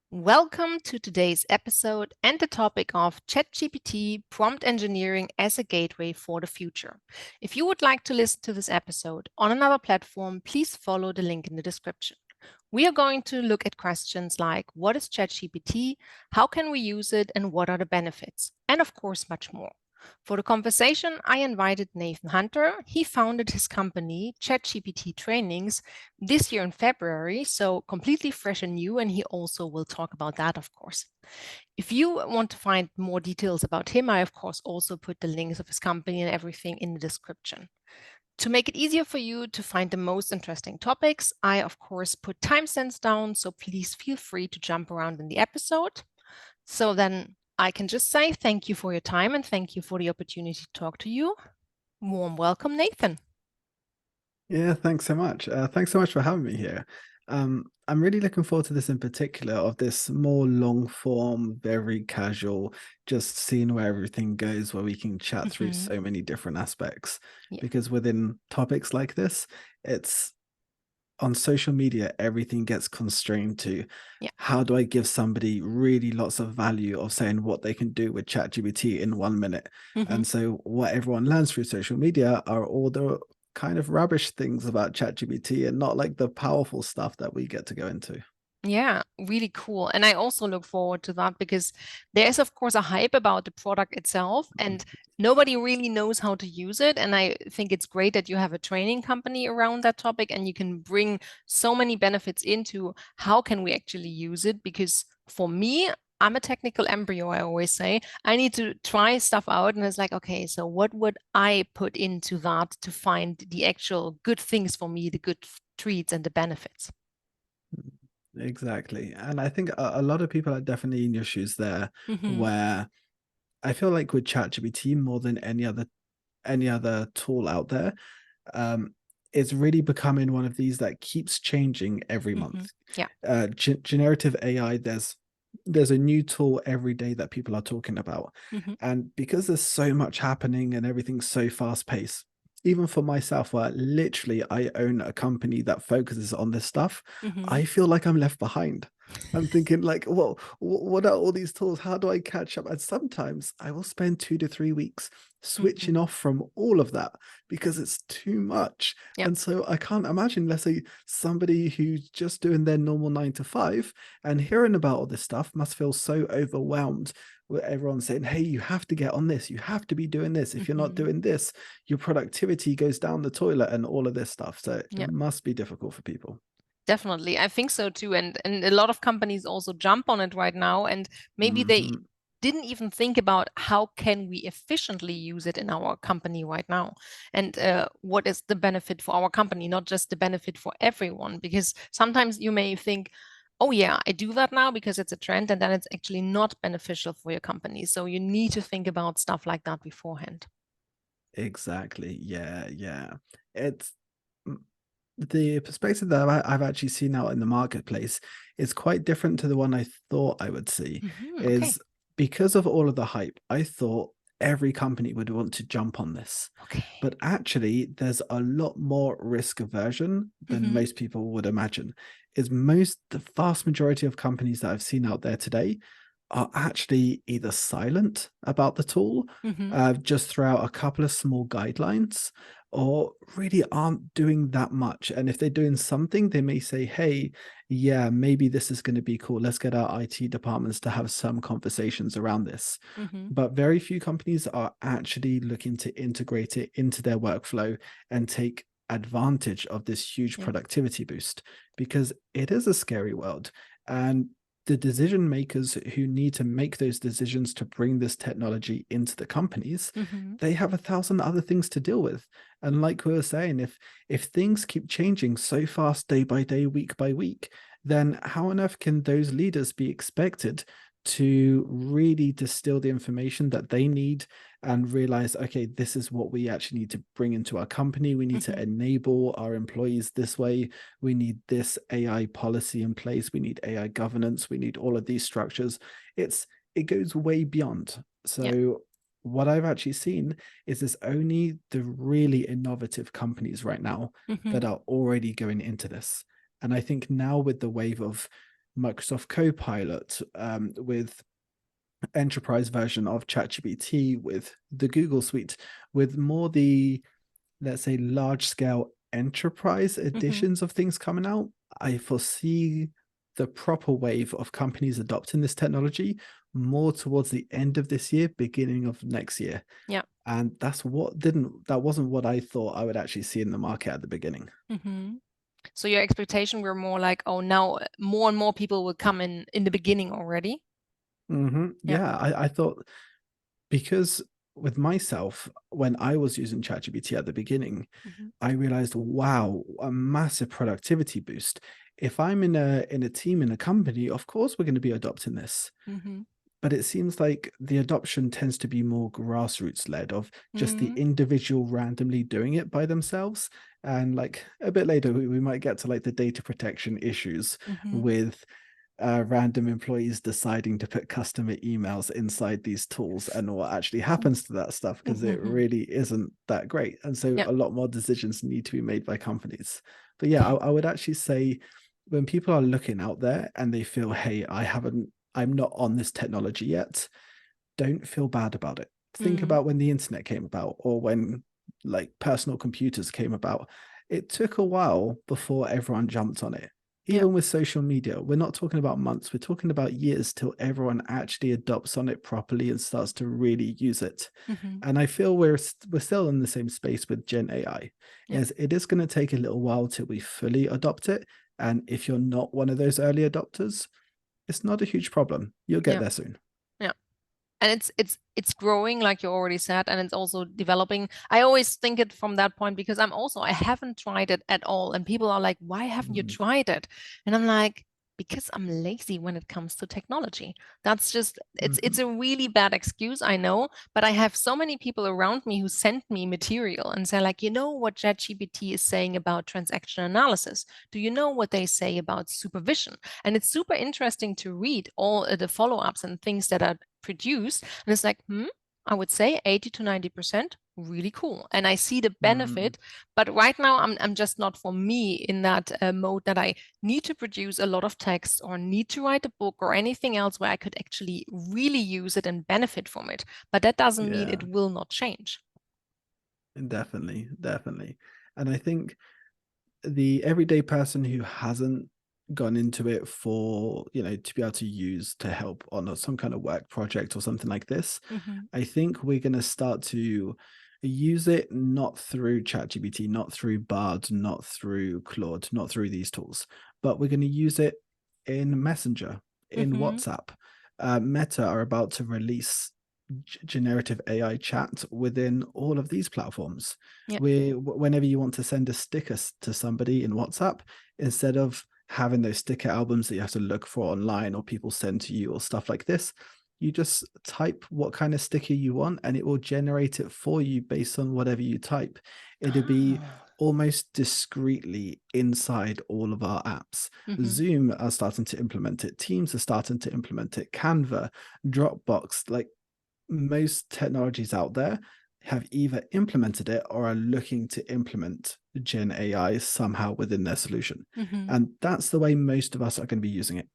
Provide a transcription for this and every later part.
Welcome to today's episode and the topic of ChatGPT prompt engineering as a gateway for the future. If you would like to listen to this episode on another platform, please follow the link in the description. We are going to look at questions like what is ChatGPT, how can we use it, and what are the benefits, and of course, much more. For the conversation, I invited Nathan Hunter. He founded his company, ChatGPT Trainings, this year in February, so completely fresh and new, and he also will talk about that, of course. If you want to find more details about him, I, of course, also put the links of his company and everything in the description. To make it easier for you to find the most interesting topics, I, of course, put timestamps down, so please feel free to jump around in the episode. So then I can just say thank you for your time and thank you for the opportunity to talk to you. Warm welcome, Nathan. Yeah, thanks so much. Thanks so much for having me here. I'm really looking forward to this in particular, of this more long form, very casual, just seeing where everything goes, where we can chat through Mhm. so many different aspects. Yeah. Because within topics like this, it's on social media, everything gets constrained to Yeah. how do I give somebody really lots of value of saying what they can do with ChatGPT in 1 minute. Mhm. And so what everyone learns through social media are all the kind of rubbish things about ChatGPT and not like the powerful stuff that we get to go into. Yeah, really cool. And I also look forward to that because there is, of course, a hype about the product itself, and nobody really knows how to use it. And I think it's great that you have a training company around that topic and you can bring so many benefits into how can we actually use it. Because for me, I'm a technical embryo, I always say. I need to try stuff out. And it's like, okay, so what would I put into that to find the actual good things for me, the good treats and the benefits? Exactly. And I think a lot of people are definitely in your shoes there, Hmm. where I feel like with ChatGPT more than any other tool out there, um, it's really becoming one of these that keeps changing every Hmm. month. Yeah. Generative AI, there's a new tool every day that people are talking about, Hmm. and because there's so much happening and everything's so fast paced. Even for myself, where literally I own a company that focuses on this stuff, Hmm. I feel like I'm left behind. I'm thinking like, well, what are all these tools? How do I catch up? And sometimes I will spend 2 to 3 weeks switching Hmm. off from all of that because it's too much. Yeah. And so I can't imagine, let's say, somebody who's just doing their normal 9 to 5 and hearing about all this stuff must feel so overwhelmed with everyone saying, hey, you have to get on this. You have to be doing this. If you're not Hmm. doing this, your productivity goes down the toilet and all of this stuff. So Yeah. it must be difficult for people. Definitely. I think so too. And a lot of companies also jump on it right now. And maybe they Hmm. didn't even think about how can we efficiently use it in our company right now, and what is the benefit for our company, not just the benefit for everyone. Because sometimes you may think, oh yeah, I do that now because it's a trend, and then it's actually not beneficial for your company. So you need to think about stuff like that beforehand. Exactly. Yeah. Yeah. It's mm, the perspective that I've actually seen out in the marketplace is quite different to the one I thought I would see. Hmm. Okay. Is because of all of the hype, I thought every company would want to jump on this. Okay. But actually, there's a lot more risk aversion than Hmm. most people would imagine. The vast majority of companies that I've seen out there today are actually either silent about the tool, Hmm. just throw out a couple of small guidelines, or really aren't doing that much. And if they're doing something, they may say, hey, yeah, maybe this is going to be cool. Let's get our IT departments to have some conversations around this. Hmm. But very few companies are actually looking to integrate it into their workflow and take advantage of this huge Yeah. productivity boost, because it is a scary world. And the decision makers who need to make those decisions to bring this technology into the companies, Hmm. they have 1,000 other things to deal with. And like we were saying, if things keep changing so fast day by day, week by week, then how on earth can those leaders be expected to really distill the information that they need and realize, okay, this is what we actually need to bring into our company. We need to Hmm. enable our employees this way. We need this AI policy in place. We need AI governance. We need all of these structures. It goes way beyond. Yeah. So what I've actually seen is there's only the really innovative companies right now Hmm. that are already going into this. And I think now with the wave of Microsoft Copilot, with enterprise version of ChatGPT, with the Google Suite, with more the, let's say, large scale enterprise editions of things coming out. I foresee the proper wave of companies adopting this technology more towards the end of this year, beginning of next year. Yeah. And that wasn't what I thought I would actually see in the market at the beginning. So your expectation were more like, oh, now more and more people will come in the beginning already. Yeah, I thought, because with myself, when I was using ChatGPT at the beginning, I realized, wow, a massive productivity boost. If I'm in a team in a company, of course we're going to be adopting this. But it seems like the adoption tends to be more grassroots led, of just the individual randomly doing it by themselves. And like a bit later, we might get to like the data protection issues with random employees deciding to put customer emails inside these tools and what actually happens to that stuff, because it really isn't that great. And so a lot more decisions need to be made by companies. But yeah, I would actually say, when people are looking out there and they feel, hey, I'm not on this technology yet, don't feel bad about it. Think about when the internet came about, or when like personal computers came about. It took a while before everyone jumped on it. Even with social media, we're not talking about months, we're talking about years till everyone actually adopts on it properly and starts to really use it. And I feel we're still in the same space with Gen AI. Yes, it is going to take a little while till we fully adopt it. And if you're not one of those early adopters, it's not a huge problem. You'll get there soon. Yeah. And it's growing, like you already said, and it's also developing. I always think it from that point, because I haven't tried it at all. And people are like, why haven't you tried it? And I'm like, because I'm lazy when it comes to technology. That's just, it's a really bad excuse, I know, but I have so many people around me who send me material and say like, you know what ChatGPT is saying about transaction analysis? Do you know what they say about supervision? And it's super interesting to read all the follow-ups and things that are produced. And it's like, I would say 80 to 90% really cool. And I see the benefit, but right now I'm just not, for me, in that mode that I need to produce a lot of text or need to write a book or anything else where I could actually really use it and benefit from it. But that doesn't mean it will not change. Definitely. And I think the everyday person who hasn't gone into it for, to be able to use to help on some kind of work project or something like this, I think we're going to start to use it not through ChatGPT, not through Bard, not through Claude, not through these tools, but we're going to use it in Messenger, in WhatsApp. Meta are about to release generative AI chat within all of these platforms. Whenever you want to send a sticker to somebody in WhatsApp, instead of having those sticker albums that you have to look for online or people send to you or stuff like this, you just type what kind of sticker you want and it will generate it for you based on whatever you type. It'll be almost discreetly inside all of our apps. Zoom are starting to implement it. Teams are starting to implement it. Canva, Dropbox, like most technologies out there have either implemented it or are looking to implement Gen AI somehow within their solution. And that's the way most of us are going to be using it.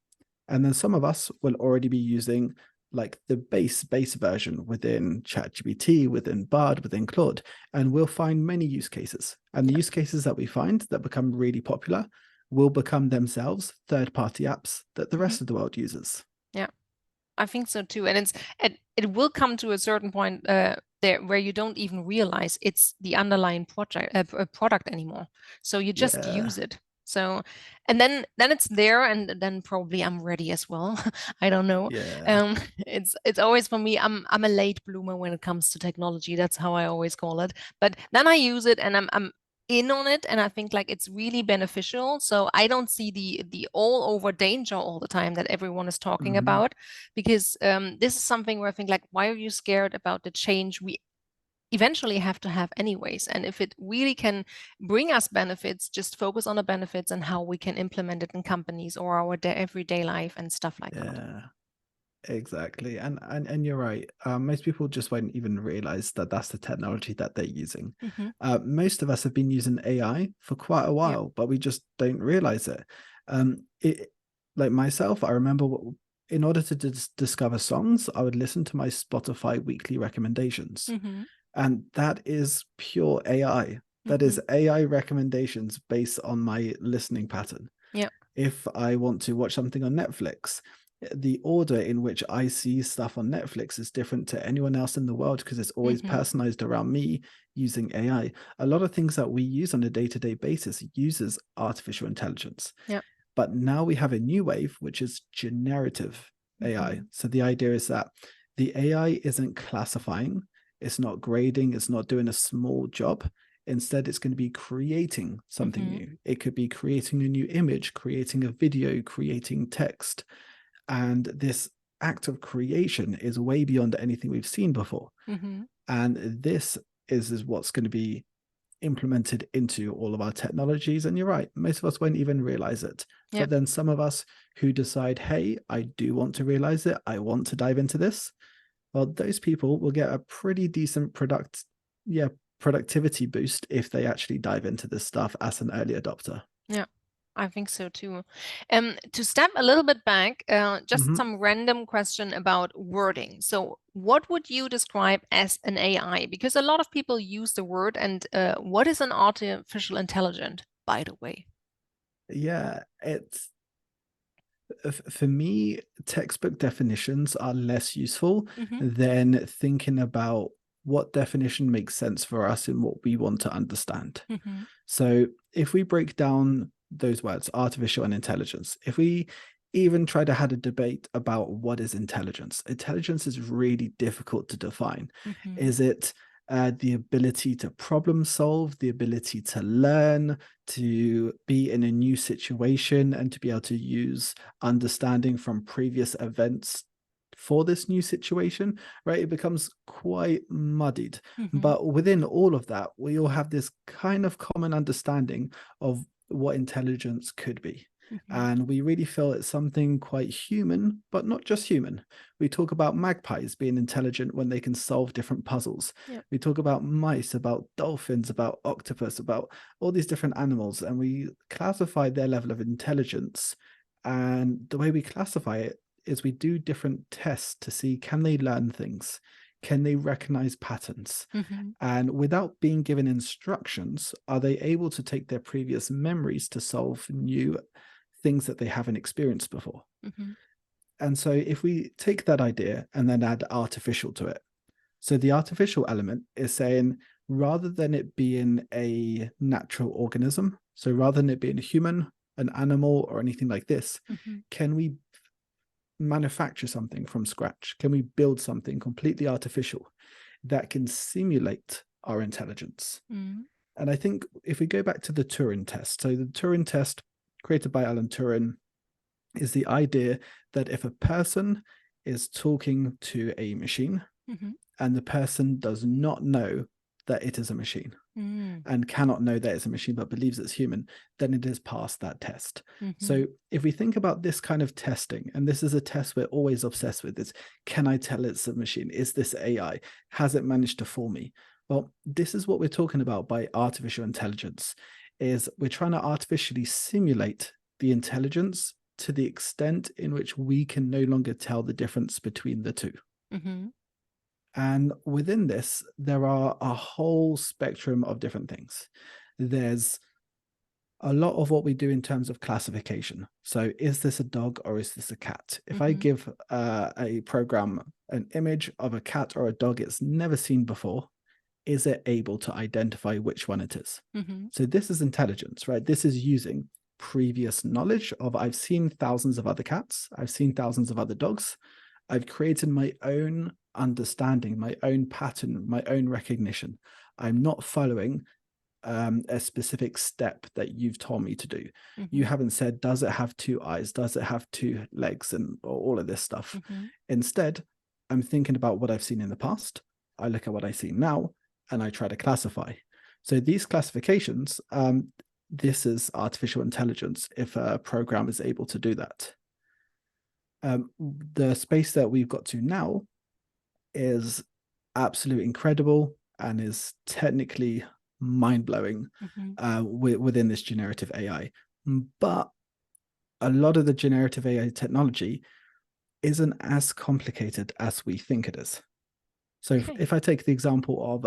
And then some of us will already be using like the base version within ChatGPT, within Bard, within Claude, and we'll find many use cases. And the use cases that we find that become really popular will become themselves third-party apps that the rest of the world uses. Yeah, I think so too. And it will come to a certain point there where you don't even realize it's the underlying product anymore. So you just use it. So, and then it's there, and then probably I'm ready as well. I don't know. It's always, for me, I'm a late bloomer when it comes to technology. That's how I always call it. But then I use it, and I'm in on it, and I think like it's really beneficial. So I don't see the all over danger all the time that everyone is talking about, because this is something where I think like, why are you scared about the change we eventually have to have anyways? And if it really can bring us benefits, just focus on the benefits and how we can implement it in companies or our everyday life and stuff like that. Exactly. And you're right. Most people just won't even realize that that's the technology that they're using. Most of us have been using AI for quite a while, but we just don't realize it. like myself, I remember in order to discover songs, I would listen to my Spotify weekly recommendations. Mm-hmm. And that is pure AI. That is AI recommendations based on my listening pattern. Yeah. If I want to watch something on Netflix, the order in which I see stuff on Netflix is different to anyone else in the world because it's always personalized around me using AI. A lot of things that we use on a day-to-day basis uses artificial intelligence. Yeah. But now we have a new wave, which is generative AI. So the idea is that the AI isn't classifying, it's not grading, it's not doing a small job. Instead, it's going to be creating something new. It could be creating a new image, creating a video, creating text. And this act of creation is way beyond anything we've seen before. And this is what's going to be implemented into all of our technologies. And you're right, most of us won't even realize it. Yep. But then some of us who decide, hey, I do want to realize it, I want to dive into this, well, those people will get a pretty decent productivity boost if they actually dive into this stuff as an early adopter. Yeah, I think so too. To step a little bit back, just some random question about wording. So what would you describe as an AI? Because a lot of people use the word, and what is an artificial intelligence, by the way? Yeah, it's for me, textbook definitions are less useful than thinking about what definition makes sense for us and what we want to understand. So if we break down those words, artificial and intelligence, if we even try to have a debate about what is intelligence, intelligence is really difficult to define. Is it the ability to problem solve, the ability to learn, to be in a new situation, and to be able to use understanding from previous events for this new situation, right? It becomes quite muddied. But within all of that, we all have this kind of common understanding of what intelligence could be. And we really feel it's something quite human, but not just human. We talk about magpies being intelligent when they can solve different puzzles. Yep. We talk about mice, about dolphins, about octopus, about all these different animals, and we classify their level of intelligence. And the way we classify it is we do different tests to see, can they learn things? Can they recognize patterns? And without being given instructions, are they able to take their previous memories to solve new things that they haven't experienced before? And so if we take that idea and then add artificial to it, so the artificial element is saying, rather than it being a natural organism, so rather than it being a human, an animal, or anything like this, can we manufacture something from scratch? Can we build something completely artificial that can simulate our intelligence? And I think if we go back to the Turing test, so the Turing test created by Alan Turing is the idea that if a person is talking to a machine and the person does not know that it is a machine and cannot know that it's a machine but believes it's human, then it has passed that test. So if we think about this kind of testing, and this is a test we're always obsessed with, is can I tell it's a machine? Is this AI? Has it managed to fool me? Well, this is what we're talking about by artificial intelligence, is we're trying to artificially simulate the intelligence to the extent in which we can no longer tell the difference between the two. And within this, there are a whole spectrum of different things. There's a lot of what we do in terms of classification. So is this a dog or is this a cat? If I give a program an image of a cat or a dog it's never seen before, is it able to identify which one it is? So this is intelligence, right? This is using previous knowledge of, I've seen thousands of other cats, I've seen thousands of other dogs, I've created my own understanding, my own pattern, my own recognition. I'm not following a specific step that you've told me to do. You haven't said, does it have two eyes? Does it have two legs? And all of this stuff. Instead, I'm thinking about what I've seen in the past. I look at what I see now and I try to classify. So these classifications, this is artificial intelligence if a program is able to do that. The space that we've got to now is absolutely incredible and is technically mind-blowing within this generative AI. But a lot of the generative AI technology isn't as complicated as we think it is. So if I take the example of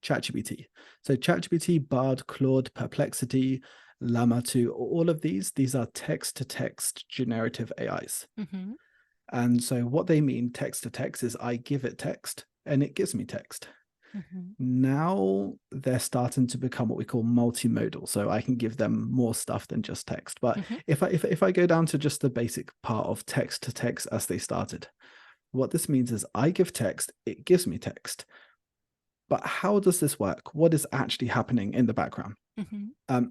ChatGPT, so ChatGPT, Bard, Claude, Perplexity, Llama 2, all of these are text-to-text generative AIs. Mm-hmm. And so what they mean, text-to-text, is I give it text and it gives me text. Mm-hmm. Now they're starting to become what we call multimodal. So I can give them more stuff than just text. But Mm-hmm. if I go down to just the basic part of text to text as they started, what this means is I give text, it gives me text. But how does this work? What is actually happening in the background? Mm-hmm.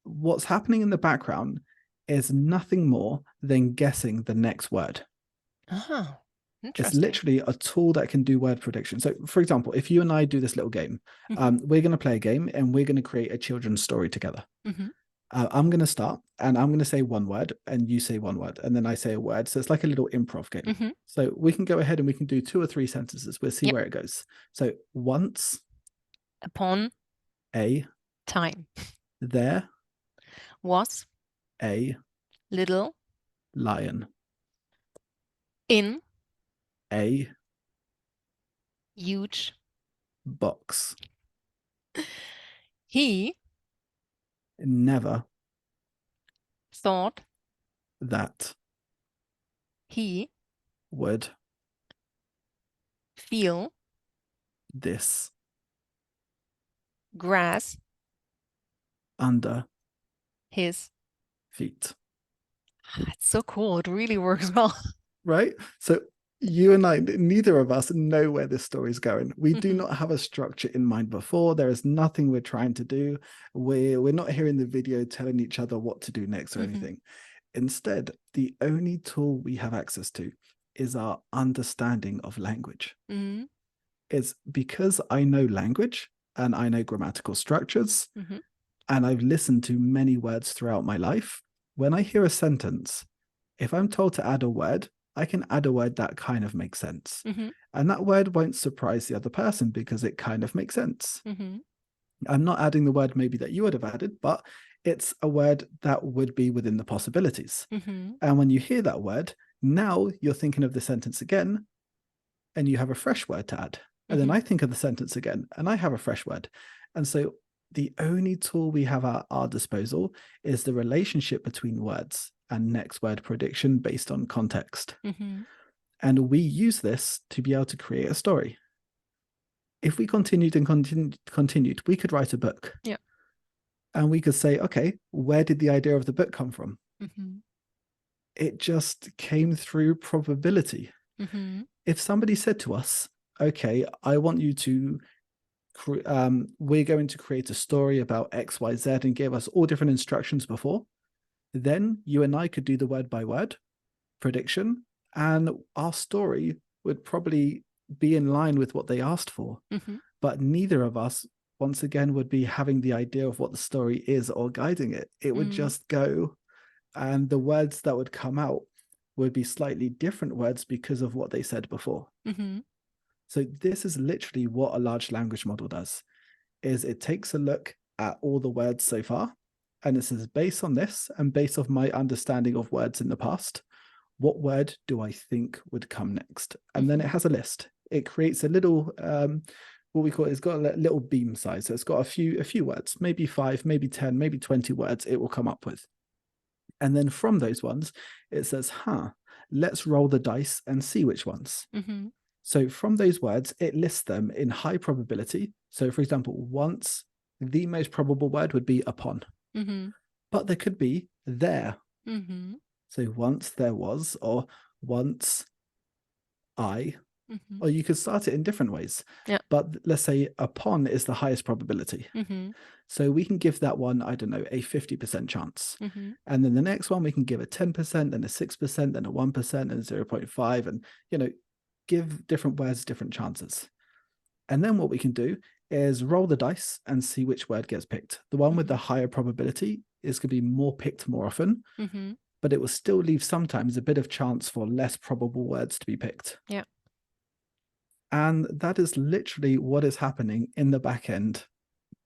What's happening in the background is nothing more than guessing the next word. Ah, It's interesting. literally a tool that can do word prediction. So, for example, if you and I do this little game, we're going to play a game and we're going to create a children's story together. Mm-hmm. I'm going to start and I'm going to say one word and you say one word and then I say a word. So it's like a little improv game. Mm-hmm. So we can go ahead and we can do 2 or 3 sentences. We'll see Yep. where it goes. So once, Upon a, time there, was a, little lion, in a, huge. box, He never, thought that, he would, feel this, grass under, his. feet. It's so cool. It really works well. Right? So you and I, neither of us know where this story is going. We do Mhm. not have a structure in mind before. There is nothing we're trying to do. We're not here in the video telling each other what to do next or Mhm. anything. Instead, the only tool we have access to is our understanding of language. Mhm. It's because I know language and I know grammatical structures Mhm. and I've listened to many words throughout my life. When I hear a sentence, if I'm told to add a word, I can add a word that kind of makes sense. Mhm. And that word won't surprise the other person because it kind of makes sense. Mhm. I'm not adding the word maybe that you would have added, but it's a word that would be within the possibilities. Mhm. And when you hear that word, now you're thinking of the sentence again and you have a fresh word to add. And then Mhm. I think of the sentence again and I have a fresh word. And so the only tool we have at our disposal is the relationship between words and next word prediction based on context. Mhm. And we use this to be able to create a story. If we continued and continued, we could write a book. Yeah. And we could say, okay, where did the idea of the book come from? Mhm. It just came through probability. Mhm. If somebody said to us, okay, I want you to, we're going to create a story about X, Y, Z and gave us all different instructions before, then you and I could do the word by word prediction and our story would probably be in line with what they asked for. Mhm. But neither of us, once again, would be having the idea of what the story is or guiding it. It would just go, and the words that would come out would be slightly different words because of what they said before. Mhm. So this is literally what a large language model does, is it takes a look at all the words so far, and it says, based on this and based off my understanding of words in the past, what word do I think would come next? And then it has a list. It creates a little, what we call it's got a little beam size. So it's got a few words, maybe 5, maybe 10, maybe 20 words it will come up with. And then from those ones, it says, let's roll the dice and see which ones. Mhm. So from those words, it lists them in high probability. So for example, once, the most probable word would be upon, Mhm. but there could be there. Mhm. So once there was, or once I, Mhm. or you could start it in different ways. Yeah. But let's say upon is the highest probability. Mhm. So we can give that one, I don't know, a 50% chance. Mhm. And then the next one, we can give a 10%, then a 6%, then a 1%, and 0.5, and, give different words different chances. And then what we can do is roll the dice and see which word gets picked. The one with the higher probability is going to be more picked more often, Mhm. but it will still leave sometimes a bit of chance for less probable words to be picked. Yeah. And that is literally what is happening in the back end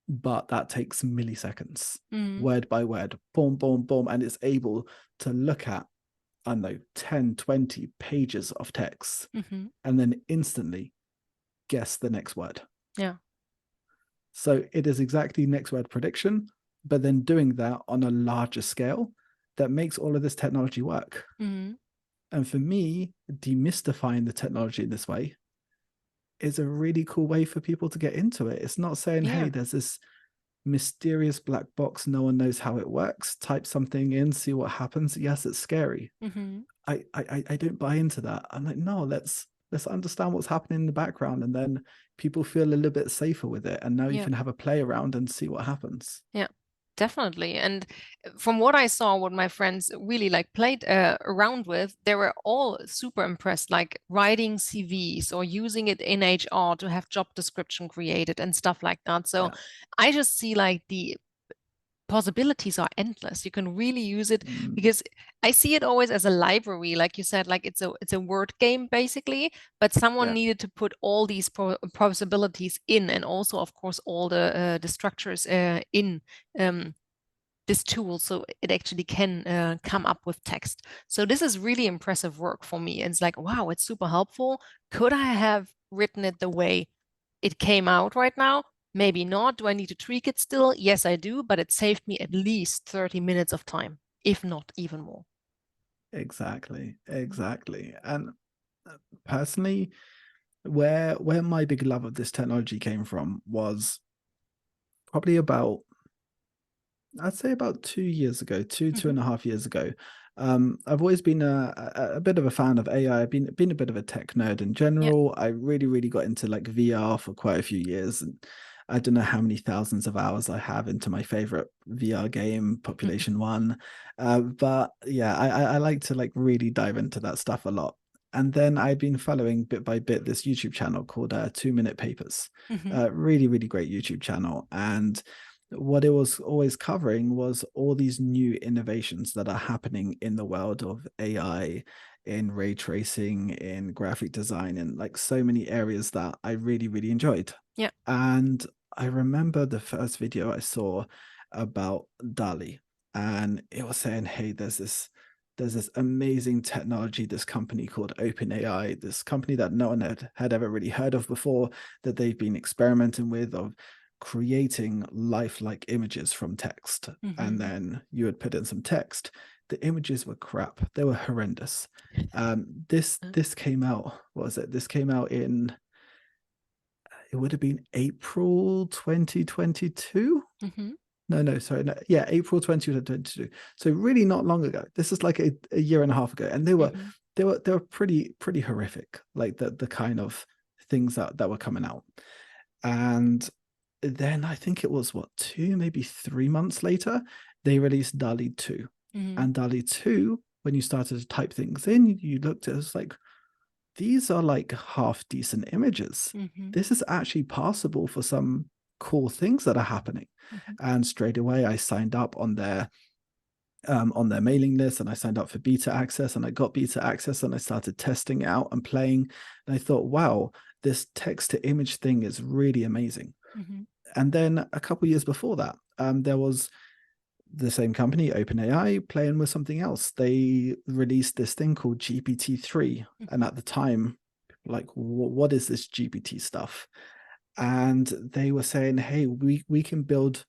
but that takes milliseconds, Mm-hmm. word by word, boom, boom, boom. And it's able to look at, I don't know, 10, 20 pages of text Mm-hmm. and then instantly guess the next word. Yeah. So it is exactly next word prediction, but then doing that on a larger scale that makes all of this technology work. Mm-hmm. And for me, demystifying the technology in this way is a really cool way for people to get into it. It's not saying, Yeah. hey, there's this mysterious black box, no one knows how it works. Type something in, see what happens. Yes, it's scary. Mm-hmm. I don't buy into that. I'm like, no, let's understand what's happening in the background, and then people feel a little bit safer with it. And now you Yeah. can have a play around and see what happens. Yeah. Definitely. And from what I saw, what my friends really like played around with, they were all super impressed, like writing CVs or using it in HR to have job description created and stuff like that. So Yeah. I just see like the possibilities are endless. You can really use it Mm, because I see it always as a library, like you said, like it's a word game basically, but someone yeah. needed to put all these possibilities in, and also, of course, all the structures in um, this tool so it actually can come up with text. So this is really impressive work for me. It's like, wow, it's super helpful. Could I have written it the way it came out right now? Maybe not. Do I need to tweak it still? Yes, I do, but it saved me at least 30 minutes of time, if not even more. Exactly. And personally, where my big love of this technology came from was probably about, I'd say about 2 years ago, two Mm-hmm. and a half years ago. I've always been a bit of a fan of AI. I've been a bit of a tech nerd in Yeah. general. I really got into like VR for quite a few years, and I don't know how many thousands of hours I have into my favorite VR game, Mm-hmm. Population One. But yeah, I like to like really dive into that stuff a lot. And then I've been following bit by bit this YouTube channel called 2 Minute Papers. Mm-hmm. Really great YouTube channel. And what it was always covering was all these new innovations that are happening in the world of AI, in ray tracing, in graphic design, and like so many areas that I really enjoyed. Yeah. And I remember the first video I saw about DALL-E, and it was saying, hey, there's this amazing technology, this company called OpenAI, this company that no one had ever really heard of before, that they've been experimenting with, of creating lifelike images from text. And Mm-hmm. then you would put in some text. The images were crap. They were horrendous. This came out, what was it? This came out in, it would have been April 2022. Mm-hmm. No, sorry. No, yeah, April 2022. So really not long ago. This is like a year and a half ago. And they were Mm-hmm. they were pretty horrific, like the kind of things that were coming out. And then I think it was what, 2, maybe 3 months later, they released DALL-E 2. Mm-hmm. And DALL-E 2, when you started to type things in, you looked at it, it's like, these are like half decent images. Mm-hmm. This is actually passable for some cool things that are happening. Mm-hmm. And straight away I signed up on their mailing list, and I signed up for beta access, and I got beta access, and I started testing it out and playing. And I thought, wow, this text to image thing is really amazing. Mm-hmm. And then a couple of years before that, there was the same company, OpenAI, playing with something else. They released this thing called GPT-3. And Mm-hmm. at the time, like, what is this GPT stuff? And they were saying, hey, we can build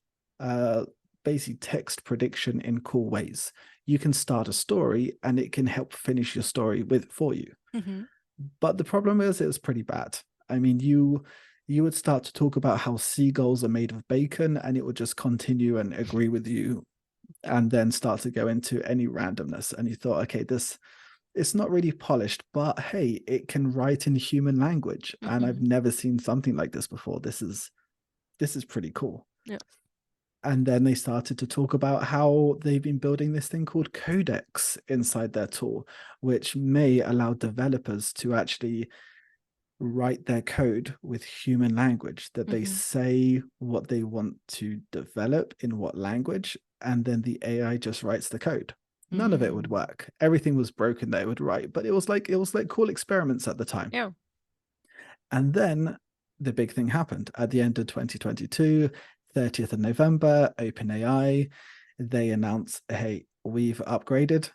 basically text prediction in cool ways. You can start a story and it can help finish your story for you. Mm-hmm. But the problem is it was pretty bad. I mean, you would start to talk about how seagulls are made of bacon, and it would just continue and agree with you, and then start to go into any randomness. And you thought, okay, this, it's not really polished, but hey, it can write in human language. And I've Mm-hmm. never seen something like this before. This is pretty cool. Yeah. And then they started to talk about how they've been building this thing called Codex inside their tool, which may allow developers to actually write their code with human language, that they Mm-hmm. say what they want to develop in what language, and then the AI just writes the code. None of it would Mm. work. Everything was broken that it would write, but it was like cool experiments at the time. Yeah. And then the big thing happened at the end of 2022. 30th of November, OpenAI, they announced, hey, we've upgraded.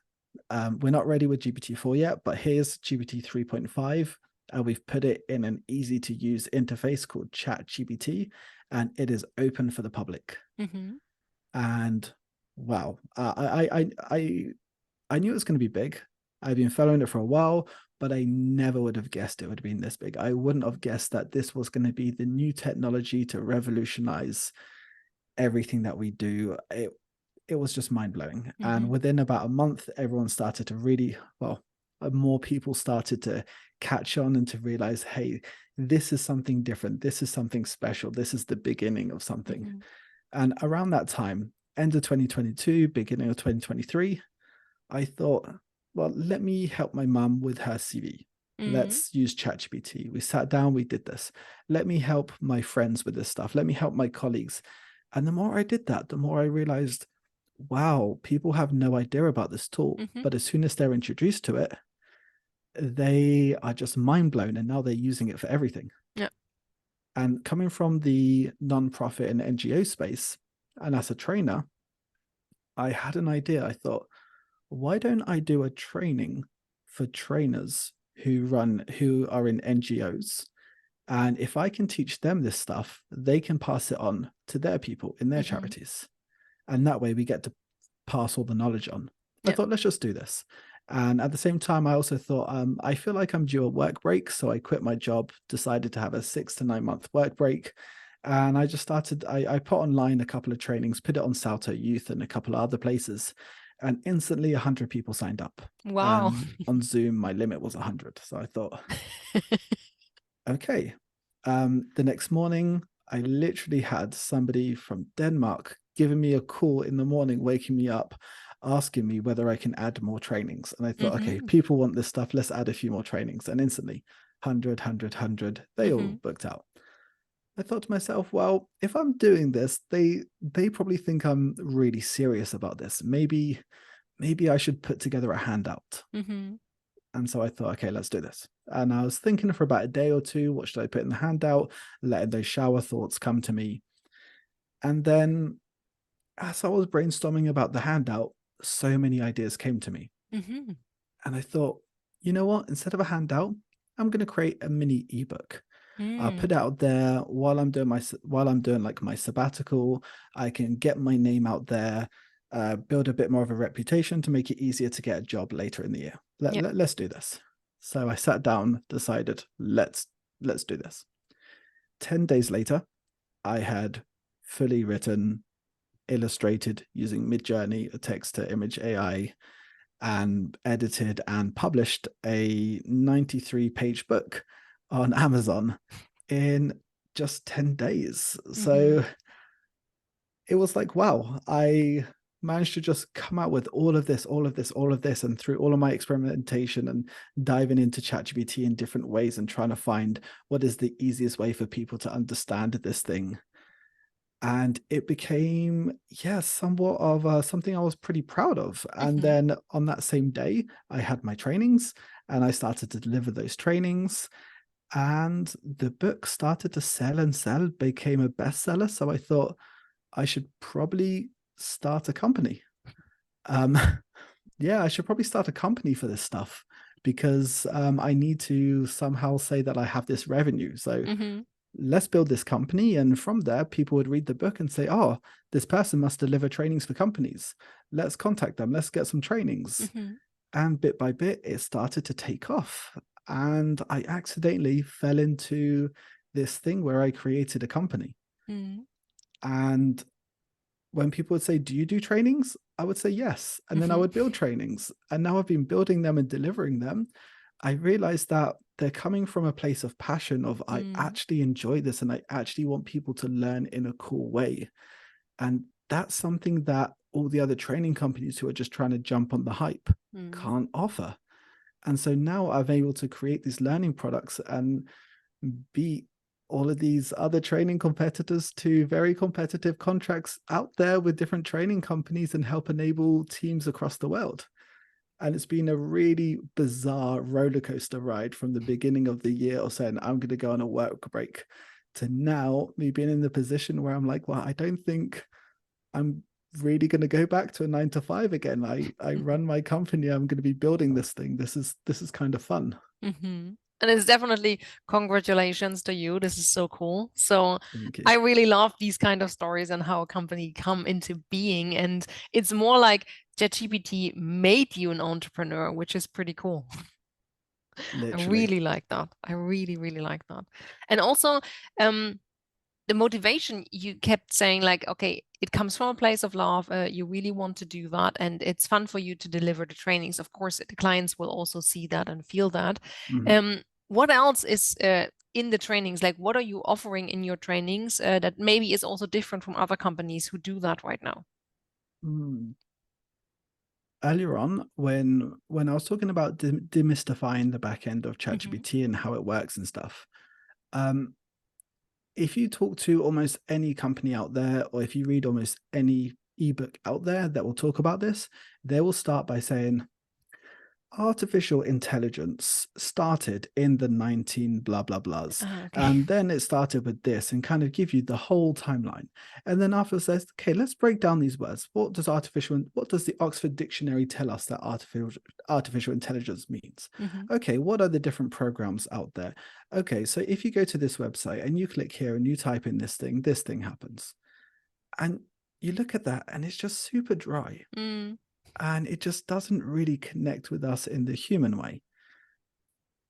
We're not ready with GPT-4 yet, but here's GPT 3.5. And we've put it in an easy to use interface called ChatGPT, and it is open for the public. Mm-hmm. And wow, I knew it was going to be big. I've been following it for a while, but I never would have guessed it would have been this big. I wouldn't have guessed that this was going to be the new technology to revolutionize everything that we do. It was just mind-blowing. Mm-hmm. And within about a month, everyone started to really, well, more people started to catch on and to realize, hey, this is something different. This is something special. This is the beginning of something. Mm-hmm. And around that time, end of 2022, beginning of 2023, I thought, well, let me help my mum with her CV. Mm-hmm. Let's use ChatGPT. We sat down, we did this. Let me help my friends with this stuff. Let me help my colleagues. And the more I did that, the more I realized, wow, people have no idea about this tool. Mm-hmm. But as soon as they're introduced to it, they are just mind blown. And now they're using it for everything. Yeah. And coming from the nonprofit and NGO space, and as a trainer, I had an idea. I thought, why don't I do a training for trainers who are in NGOs? And if I can teach them this stuff, they can pass it on to their people in their Mm-hmm. charities. And that way we get to pass all the knowledge on. I Yeah. thought, let's just do this. And at the same time, I also thought, I feel like I'm due a work break. So I quit my job, decided to have a 6 to 9 month work break. And I just started, I put online a couple of trainings, put it on Salto Youth and a couple of other places. And instantly 100 people signed up. Wow. And on Zoom, my limit was 100. So I thought, okay. The next morning, I literally had somebody from Denmark giving me a call in the morning, waking me up, asking me whether I can add more trainings. And I thought, Mm-hmm. okay, people want this stuff. Let's add a few more trainings. And instantly, 100, they all booked out. I thought to myself, well, if I'm doing this, they probably think I'm really serious about this. Maybe I should put together a handout. Mm-hmm. And so I thought, okay, let's do this. And I was thinking for about a day or two, what should I put in the handout? Letting those shower thoughts come to me. And then as I was brainstorming about the handout, so many ideas came to me. Mm-hmm. And I thought, you know what? Instead of a handout, I'm going to create a mini ebook. I'll put it out there while I'm doing like my sabbatical. I can get my name out there, build a bit more of a reputation to make it easier to get a job later in the year. Let's do this. So I sat down, decided, let's do this. 10 days later, I had fully written, illustrated using Midjourney, a text to image AI, and edited and published a 93-page book on Amazon in just 10 days. So it was like, wow, I managed to just come out with all of this. And through all of my experimentation and diving into ChatGPT in different ways and trying to find what is the easiest way for people to understand this thing. And it became, somewhat of something I was pretty proud of. And then on that same day, I had my trainings and I started to deliver those trainings. And the book started to sell and sell, became a bestseller. So I thought I should probably start a company. I should probably start a company for this stuff because I need to somehow say that I have this revenue. So let's build this company. And from there, people would read the book and say, oh, this person must deliver trainings for companies. Let's contact them. Let's get some trainings. And bit by bit, it started to take off. And I accidentally fell into this thing where I created a company. And when people would say, do you do trainings? I would say yes. And then I would build trainings. And now I've been building them and delivering them. I realized that they're coming from a place of passion of I actually enjoy this and I actually want people to learn in a cool way. And that's something that all the other training companies who are just trying to jump on the hype can't offer. And so now I'm able to create these learning products and beat all of these other training competitors to very competitive contracts out there with different training companies and help enable teams across the world. And it's been a really bizarre roller coaster ride from the beginning of the year of saying, I'm going to go on a work break to now me being in the position where I'm like, well, I don't think I'm really going to go back to a 9 to 5 again. I run my company. I'm going to be building this thing. This is kind of fun. Mm-hmm. And it's definitely congratulations to you. This is so cool. So Thank you. I really love these kind of stories and how a company come into being. And it's more like ChatGPT made you an entrepreneur, which is pretty cool. I Literally. really like that. I really, really like that. And also, the motivation you kept saying, like, okay, it comes from a place of love. You really want to do that, and it's fun for you to deliver the trainings. Of course, the clients will also see that and feel that. What else is in the trainings? Like, what are you offering in your trainings that maybe is also different from other companies who do that right now? Earlier on, when I was talking about demystifying the back end of ChatGPT and how it works and stuff, if you talk to almost any company out there, or if you read almost any ebook out there that will talk about this, they will start by saying, artificial intelligence started in the 19 blah blah blahs, Okay. and then it started with this, and kind of give you the whole timeline. And then after says, okay, let's break down these words. What does the Oxford Dictionary tell us that artificial intelligence means? Okay, what are the different programs out there? Okay, so if you go to this website and you click here and you type in this thing happens. And you look at that and it's just super dry. And it just doesn't really connect with us in the human way.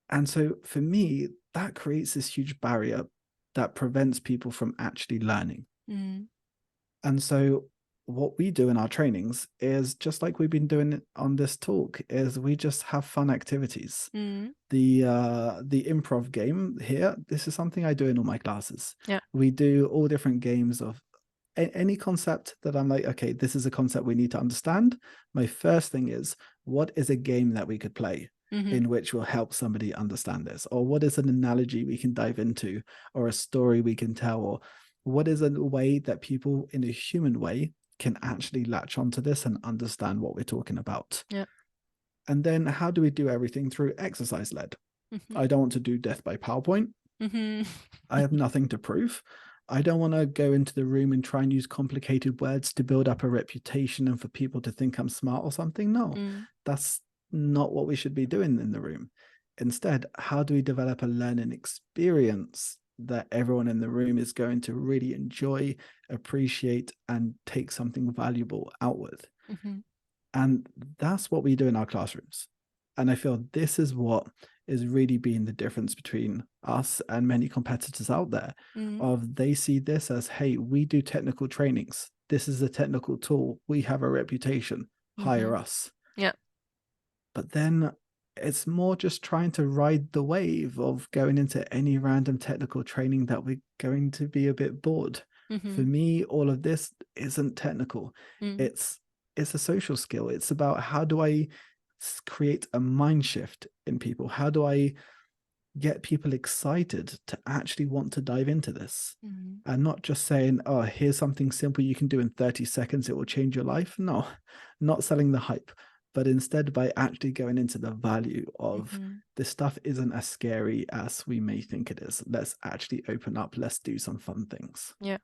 And so for me, that creates this huge barrier that prevents people from actually learning. And so what we do in our trainings is just like we've been doing on this talk, is we just have fun activities. The improv game here, this is something I do in all my classes. Yeah. We do all different games of any concept that I'm like, okay, this is a concept we need to understand. My first thing is, what is a game that we could play in which will help somebody understand this? Or what is an analogy we can dive into, or a story we can tell, or what is a way that people in a human way can actually latch onto this and understand what we're talking about? Yeah. And then how do we do everything through exercise led? I don't want to do death by PowerPoint. I have nothing to prove. I don't want to go into the room and try and use complicated words to build up a reputation and for people to think I'm smart or something. No, that's not what we should be doing in the room. Instead, how do we develop a learning experience that everyone in the room is going to really enjoy, appreciate, and take something valuable out with? And that's what we do in our classrooms. And I feel this is what is really being the difference between us and many competitors out there. Of they see this as, hey, we do technical trainings. This is a technical tool. We have a reputation. Hire us. Yeah. But then it's more just trying to ride the wave of going into any random technical training that we're going to be a bit bored. For me, all of this isn't technical. It's a social skill. It's about, how do I create a mind shift in people? How do I get people excited to actually want to dive into this? And not just saying, oh, here's something simple you can do in 30 seconds, it will change your life. No, not selling the hype, but instead by actually going into the value of this stuff isn't as scary as we may think it is. Let's actually open up. Let's do some fun things. Yeah.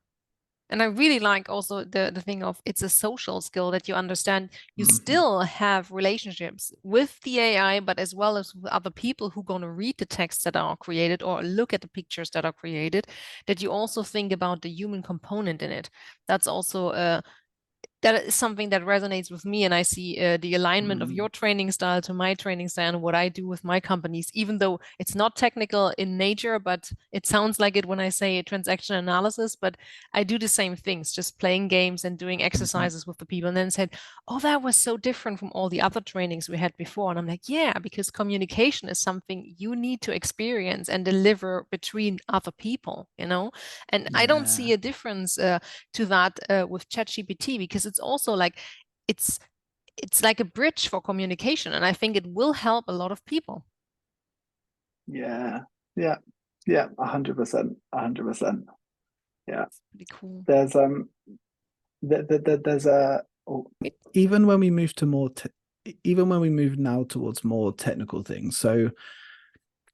And I really like also the thing of, it's a social skill that you understand. You still have relationships with the AI, but as well as with other people who are going to read the texts that are created or look at the pictures that are created, that you also think about the human component in it. That's also that is something that resonates with me, and I see the alignment of your training style to my training style and what I do with my companies, even though it's not technical in nature, but it sounds like it when I say transaction analysis. But I do the same things, just playing games and doing exercises with the people, and then said, oh, that was so different from all the other trainings we had before. And I'm like, yeah, because communication is something you need to experience and deliver between other people, and I don't see a difference to that with ChatGPT, because it's also like, it's like a bridge for communication, and I think it will help a lot of people. Yeah, 100%. Yeah, it's pretty cool. There's there's a even when we move to more even when we move now towards more technical things. So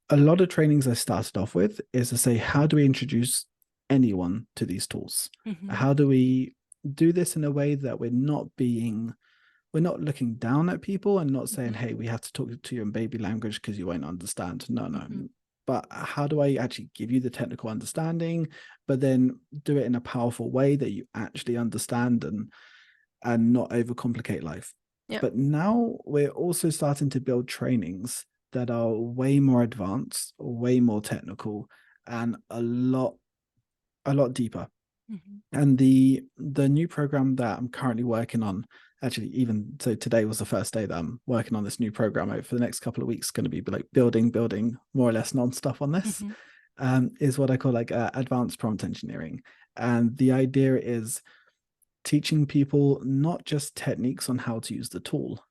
a lot of trainings I started off with is to say, how do we introduce anyone to these tools? Mm-hmm. How do we do this in a way that we're not looking down at people and not saying, hey, we have to talk to you in baby language because you won't understand. No. But how do I actually give you the technical understanding, but then do it in a powerful way that you actually understand and not overcomplicate life? Yeah. But now we're also starting to build trainings that are way more advanced, way more technical, and a lot deeper. Mm-hmm. And the new program that I'm currently working on, actually, even so, today was the first day that I'm working on this new program. Over for the next couple of weeks, going to be like building more or less non-stop on this. Mm-hmm. Is what I call like advanced prompt engineering, and the idea is teaching people not just techniques on how to use the tool,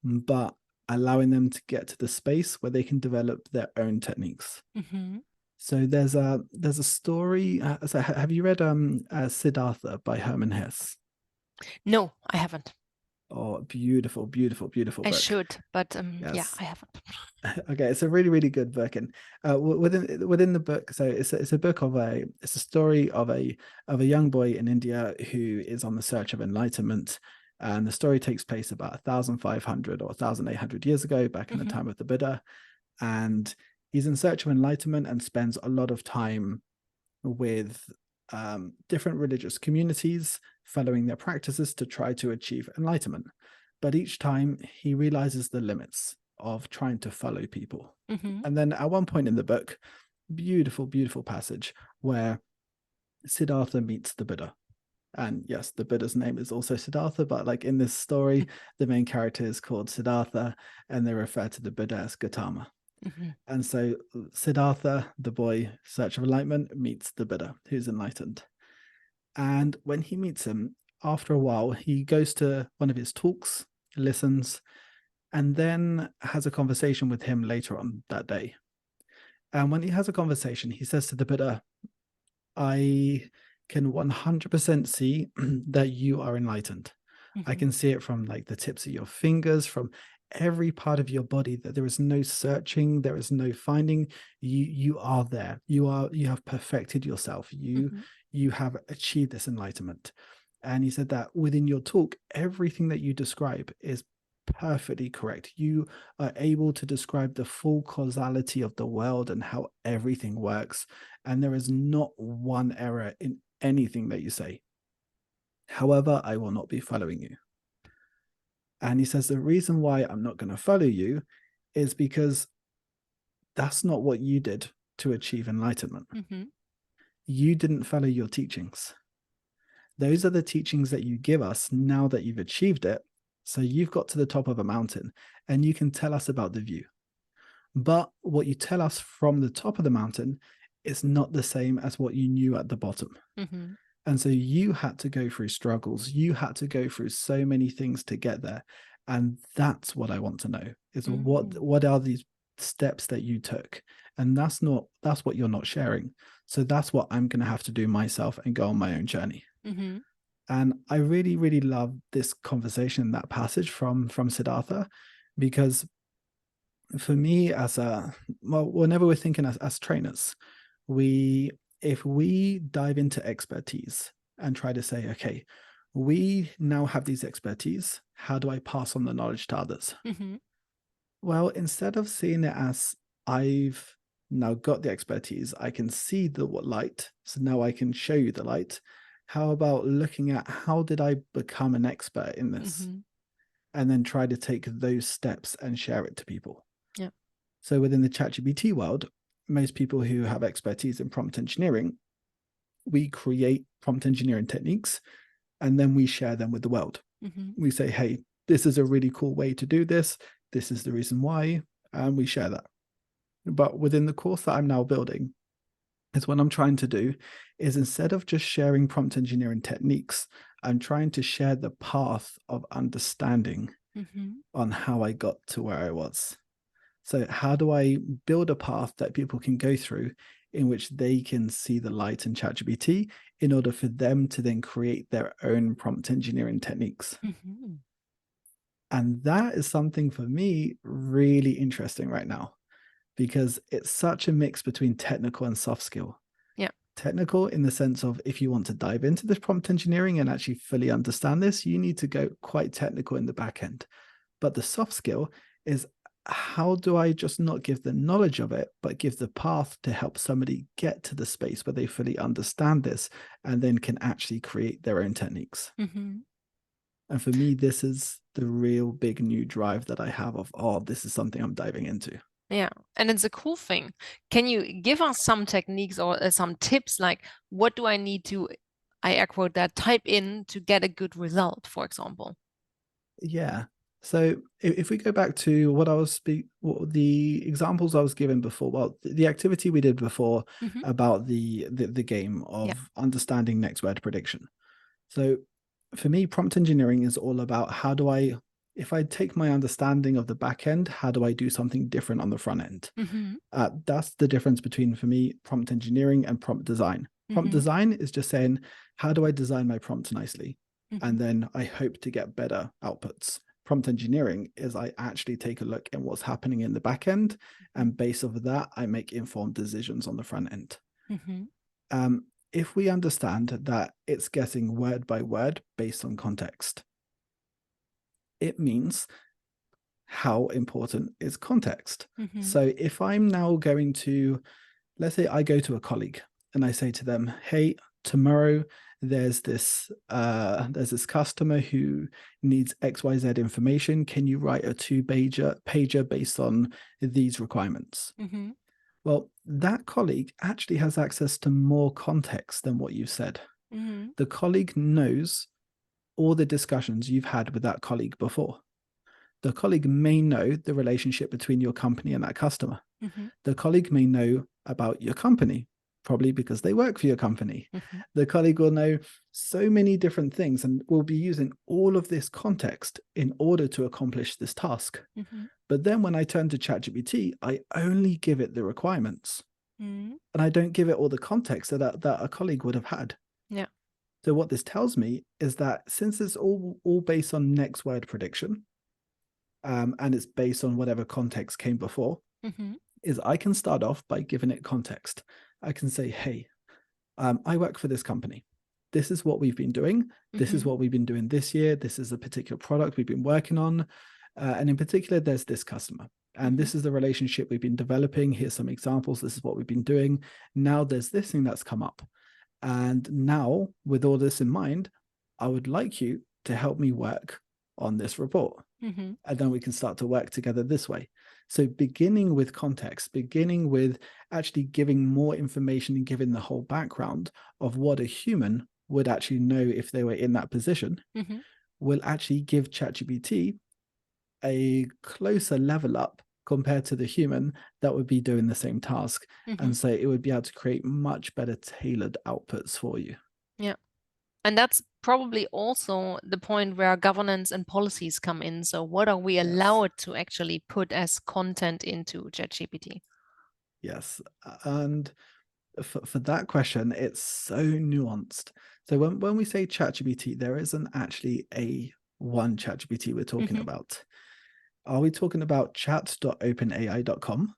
but allowing them to get to the space where they can develop their own techniques. Mm-hmm. So there's a story. So have you read Siddhartha by Hermann Hesse? No, I haven't. Oh, beautiful, beautiful, beautiful I book. should, but yeah, Yes. I haven't. Okay, it's a really, really good book, and within the book, so it's a book of it's a story of a young boy in India who is on the search of enlightenment, and the story takes place about 1,500 or 1,800 years ago, back in the time of the Buddha, and he's in search of enlightenment and spends a lot of time with different religious communities, following their practices to try to achieve enlightenment. But each time he realizes the limits of trying to follow people. Mm-hmm. And then at one point in the book, beautiful, beautiful passage where Siddhartha meets the Buddha. And yes, the Buddha's name is also Siddhartha, but like in this story, the main character is called Siddhartha, and they refer to the Buddha as Gautama. Mm-hmm. And so Siddhartha, the boy, search of enlightenment, meets the Buddha, who's enlightened. And when he meets him, after a while, he goes to one of his talks, listens, and then has a conversation with him later on that day. And when he has a conversation, he says to the Buddha, I can 100% see that you are enlightened. Mm-hmm. I can see it from like the tips of your fingers, from every part of your body, that there is no searching, there is no finding. You are there. You have perfected yourself. You have achieved this enlightenment. And he said that within your talk, everything that you describe is perfectly correct. You are able to describe the full causality of the world and how everything works. And there is not one error in anything that you say. However, I will not be following you. And he says, the reason why I'm not going to follow you is because that's not what you did to achieve enlightenment. Mm-hmm. You didn't follow your teachings. Those are the teachings that you give us now that you've achieved it. So you've got to the top of a mountain and you can tell us about the view. But what you tell us from the top of the mountain is not the same as what you knew at the bottom. Mm-hmm. And so you had to go through struggles. You had to go through so many things to get there. And that's what I want to know is what are these steps that you took? And that's what you're not sharing. So that's what I'm going to have to do myself and go on my own journey. Mm-hmm. And I really, really love this conversation, that passage from Siddhartha, because for me, whenever we're thinking as trainers, if we dive into expertise and try to say, okay, we now have these expertise, how do I pass on the knowledge to others? Mm-hmm. Well, instead of seeing it as I've now got the expertise, I can see the light, so now I can show you the light. How about looking at how did I become an expert in this? Mm-hmm. And then try to take those steps and share it to people. Yeah. So within the ChatGPT world, most people who have expertise in prompt engineering, we create prompt engineering techniques and then we share them with the world. Mm-hmm. We say, hey, this is a really cool way to do this. This is the reason why, and we share that. But within the course that I'm now building, is what I'm trying to do is, instead of just sharing prompt engineering techniques, I'm trying to share the path of understanding Mm-hmm. on how I got to where I was. So how do I build a path that people can go through in which they can see the light in ChatGPT in order for them to then create their own prompt engineering techniques? Mm-hmm. And that is something for me really interesting right now, because it's such a mix between technical and soft skill. Yeah. technical in the sense of if you want to dive into this prompt engineering and actually fully understand this, you need to go quite technical in the back end. But the soft skill is, how do I just not give the knowledge of it, but give the path to help somebody get to the space where they fully understand this and then can actually create their own techniques. Mm-hmm. And for me, this is the real big new drive that I have of, oh, this is something I'm diving into. Yeah, and it's a cool thing. Can you give us some techniques or some tips, like what do I need to, I air quote that, type in to get a good result, for example? Yeah. So if we go back to what the examples I was given before, well, the activity we did before Mm-hmm. about the game of Yeah. understanding next word prediction. So for me, prompt engineering is all about if I take my understanding of the back end, how do I do something different on the front end? Mm-hmm. That's the difference between, for me, prompt engineering and prompt design. Prompt Mm-hmm. design is just saying, how do I design my prompts nicely? Mm-hmm. And then I hope to get better outputs. Prompt engineering is I actually take a look at what's happening in the back end, and based off of that, I make informed decisions on the front end. Mm-hmm. If we understand that it's getting word by word based on context, it means how important is context. Mm-hmm. So if I'm now going to, let's say I go to a colleague and I say to them, hey, tomorrow there's this customer who needs XYZ information. Can you write a pager based on these requirements? Mm-hmm. Well, that colleague actually has access to more context than what you said. Mm-hmm. The colleague knows all the discussions you've had with that colleague before. The colleague may know the relationship between your company and that customer. Mm-hmm. The colleague may know about your company, probably because they work for your company. Mm-hmm. The colleague will know so many different things and will be using all of this context in order to accomplish this task. Mm-hmm. But then when I turn to ChatGPT, I only give it the requirements, Mm-hmm. and I don't give it all the context that a colleague would have had. Yeah. So what this tells me is that since it's all based on next word prediction, and it's based on whatever context came before, Mm-hmm. is I can start off by giving it context. I can say, hey, I work for this company. This is what we've been doing. This is Mm-hmm. what we've been doing this year. This is a particular product we've been working on. And in particular, there's this customer. And Mm-hmm. this is the relationship we've been developing. Here's some examples. This is what we've been doing. Now there's this thing that's come up. And now, with all this in mind, I would like you to help me work on this report. Mm-hmm. And then we can start to work together this way. So beginning with context, beginning with actually giving more information and giving the whole background of what a human would actually know if they were in that position, Mm-hmm. will actually give ChatGPT a closer level up compared to the human that would be doing the same task. Mm-hmm. And so it would be able to create much better tailored outputs for you. Yeah. And that's probably also the point where governance and policies come in. So what are we Yes. allowed to actually put as content into ChatGPT? Yes. And for that question, it's so nuanced. So when we say ChatGPT, there isn't actually a one ChatGPT we're talking Mm-hmm. about. Are we talking about chat.openai.com?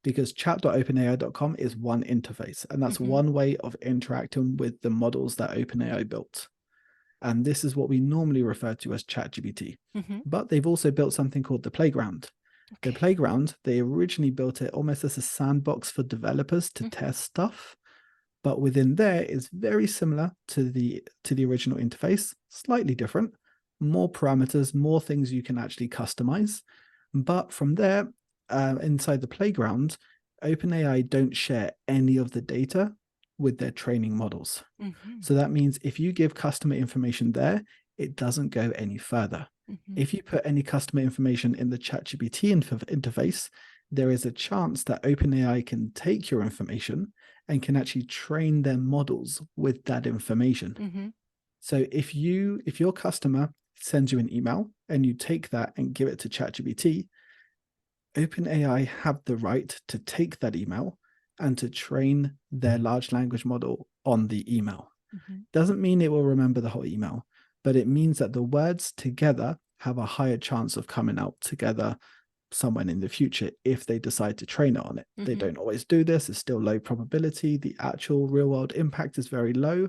Because chat.openai.com is one interface, and that's Mm-hmm. one way of interacting with the models that OpenAI built. And this is what we normally refer to as ChatGPT. Mm-hmm. But they've also built something called the Playground. Okay. The Playground, they originally built it almost as a sandbox for developers to test stuff. But within there is very similar to the original interface, slightly different, more parameters, more things you can actually customize. But from there, inside the Playground, OpenAI don't share any of the data with their training models. Mm-hmm. So that means if you give customer information there, it doesn't go any further. Mm-hmm. If you put any customer information in the ChatGPT interface, there is a chance that OpenAI can take your information and can actually train their models with that information. Mm-hmm. So if your customer sends you an email and you take that and give it to ChatGPT, OpenAI have the right to take that email and to train their large language model on the email. Mm-hmm. Doesn't mean it will remember the whole email, but it means that the words together have a higher chance of coming out together someone in the future if they decide to train it on it. They don't always do this. It's still low probability. The actual real world impact is very low.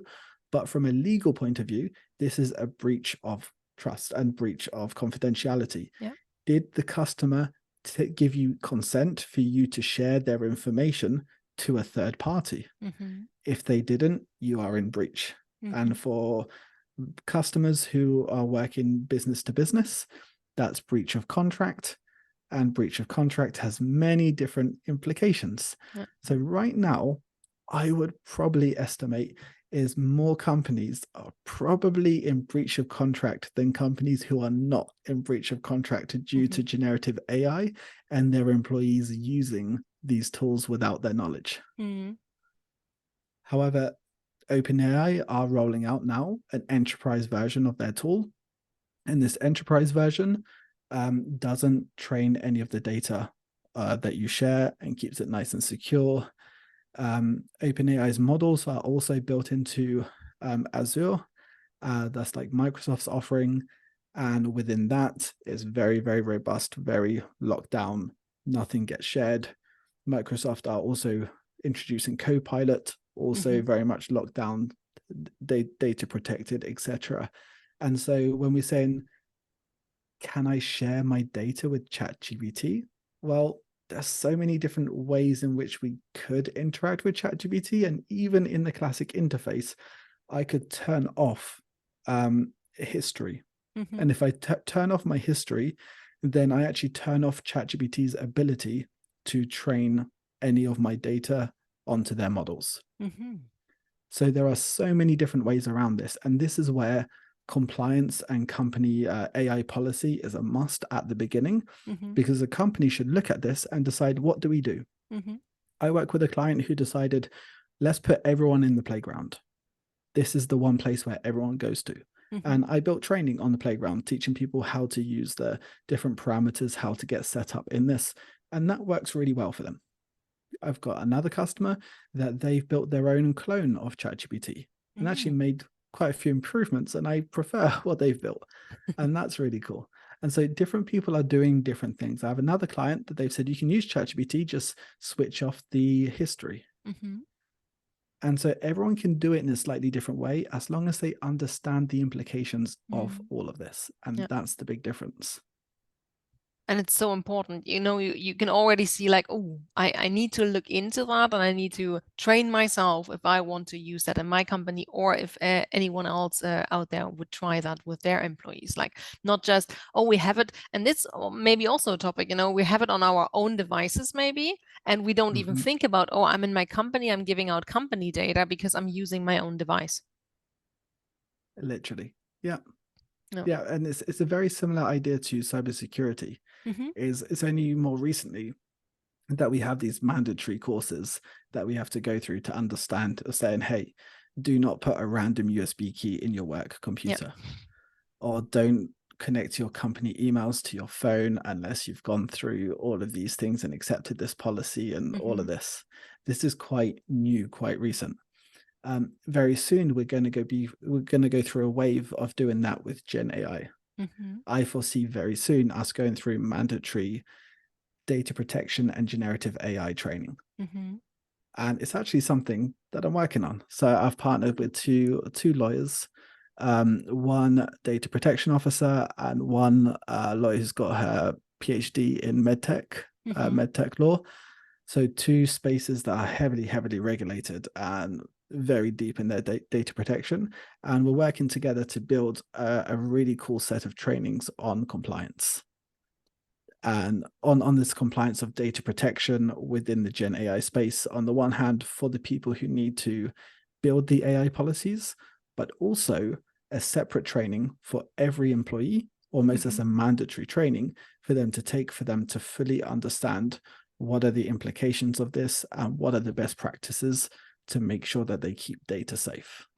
But from a legal point of view, this is a breach of trust and breach of confidentiality. Yeah. Did the customer give you consent for you to share their information to a third party? If they didn't, you are in breach. And for customers who are working business to business, that's breach of contract. And breach of contract has many different implications. Yeah. So right now, I would probably estimate is more companies are probably in breach of contract than companies who are not in breach of contract due to generative AI and their employees using these tools without their knowledge. However, OpenAI are rolling out now an enterprise version of their tool. And this enterprise version doesn't train any of the data that you share and keeps it nice and secure. OpenAI's models are also built into Azure. That's like Microsoft's offering. And within that is very, very robust, very locked down. Nothing gets shared. Microsoft are also introducing Copilot, also very much locked down, data protected, etc. And so when we're saying, can I share my data with ChatGPT? Well, there's so many different ways in which we could interact with ChatGPT. And even in the classic interface, I could turn off history. And if I turn off my history, then I actually turn off ChatGPT's ability to train any of my data onto their models. So there are so many different ways around this. And this is where compliance and company AI policy is a must at the beginning, because a company should look at this and decide, what do we do? I work with a client who decided, let's put everyone in the playground. This is the one place where everyone goes to. And I built training on the playground, teaching people how to use the different parameters, how to get set up in this. And that works really well for them. I've got another customer that they've built their own clone of ChatGPT and actually made quite a few improvements, and I prefer what they've built. And that's really cool. And so different people are doing different things. I have another client that they've said, you can use ChatGPT, just switch off the history. And so everyone can do it in a slightly different way, as long as they understand the implications of all of this. And that's the big difference. And it's so important, you can already see like, oh, I need to look into that, and I need to train myself if I want to use that in my company, or if anyone else out there would try that with their employees. Like, not just, oh, we have it, and this maybe also a topic, we have it on our own devices maybe, and we don't even think about, oh, I'm in my company, I'm giving out company data because I'm using my own device. Literally. Yeah. Yeah, and it's a very similar idea to cybersecurity. It's only more recently that we have these mandatory courses that we have to go through to understand, saying, hey, do not put a random USB key in your work computer, or don't connect your company emails to your phone unless you've gone through all of these things and accepted this policy and all of this. This is quite new, quite recent. Very soon we're going to go through a wave of doing that with Gen AI. I foresee very soon us going through mandatory data protection and generative AI training. And it's actually something that I'm working on. So I've partnered with two lawyers, one data protection officer and one lawyer who's got her PhD in medtech law. So two spaces that are heavily regulated and very deep in their data protection. And we're working together to build a really cool set of trainings on compliance. And on this compliance of data protection within the Gen AI space, on the one hand, for the people who need to build the AI policies, but also a separate training for every employee, almost as a mandatory training for them to take, for them to fully understand what are the implications of this and what are the best practices to make sure that they keep data safe.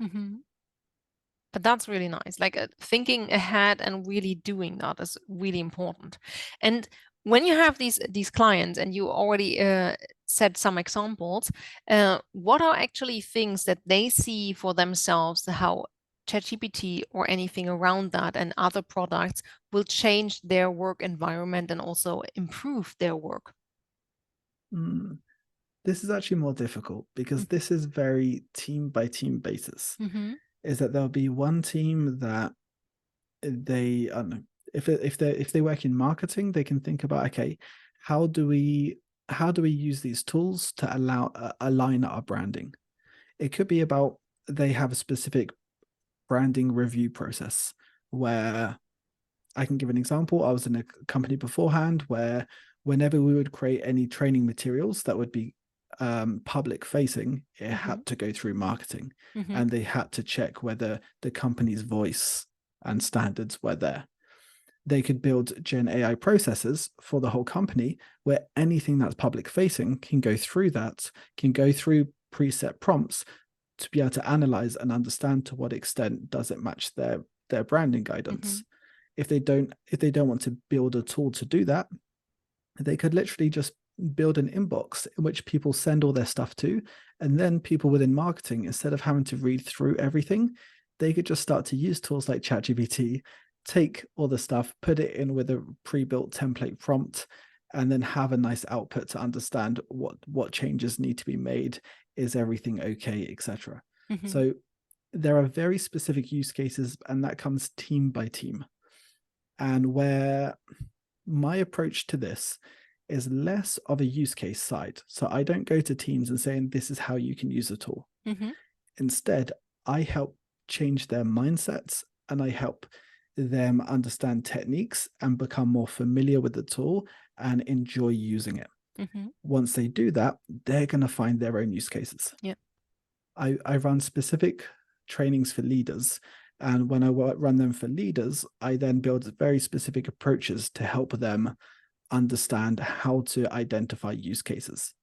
But that's really nice. Like thinking ahead and really doing that is really important. And when you have these clients, and you already said some examples, what are actually things that they see for themselves, how ChatGPT or anything around that and other products will change their work environment and also improve their work? This is actually more difficult because this is very team by team basis. Is that there'll be one team that they, I don't know, if they work in marketing, they can think about, okay, how do we use these tools to align our branding? It could be about they have a specific branding review process where, I can give an example. I was in a company beforehand where whenever we would create any training materials that would be public facing, it had to go through marketing, and they had to check whether the company's voice and standards were there. They could build Gen AI processes for the whole company where anything that's public facing can go through preset prompts to be able to analyze and understand to what extent does it match their branding guidance. If they don't want to build a tool to do that, they could literally just build an inbox in which people send all their stuff to, and then people within marketing, instead of having to read through everything, they could just start to use tools like ChatGPT, take all the stuff, put it in with a pre-built template prompt, and then have a nice output to understand what changes need to be made. Is everything okay, etc. So there are very specific use cases, and that comes team by team. And where my approach to this is less of a use case side. So I don't go to teams and saying, this is how you can use a tool. Instead, I help change their mindsets, and I help them understand techniques and become more familiar with the tool and enjoy using it. Once they do that, they're going to find their own use cases. I run specific trainings for leaders, and when I run them for leaders, I then build very specific approaches to help them understand how to identify use cases.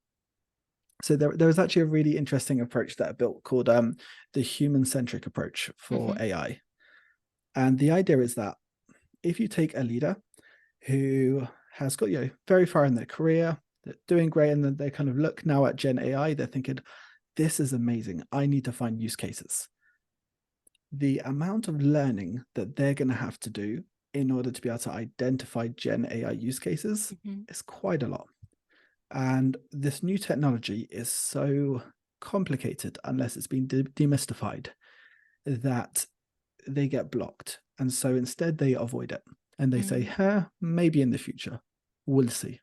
So there was actually a really interesting approach that I built called the human-centric approach for AI. And the idea is that if you take a leader who has got very far in their career, they're doing great, and then they kind of look now at Gen AI, they're thinking, this is amazing, I need to find use cases. The amount of learning that they're going to have to do in order to be able to identify Gen AI use cases is quite a lot. And this new technology is so complicated, unless it's been demystified, that they get blocked. And so instead they avoid it. And they say, maybe in the future, we'll see.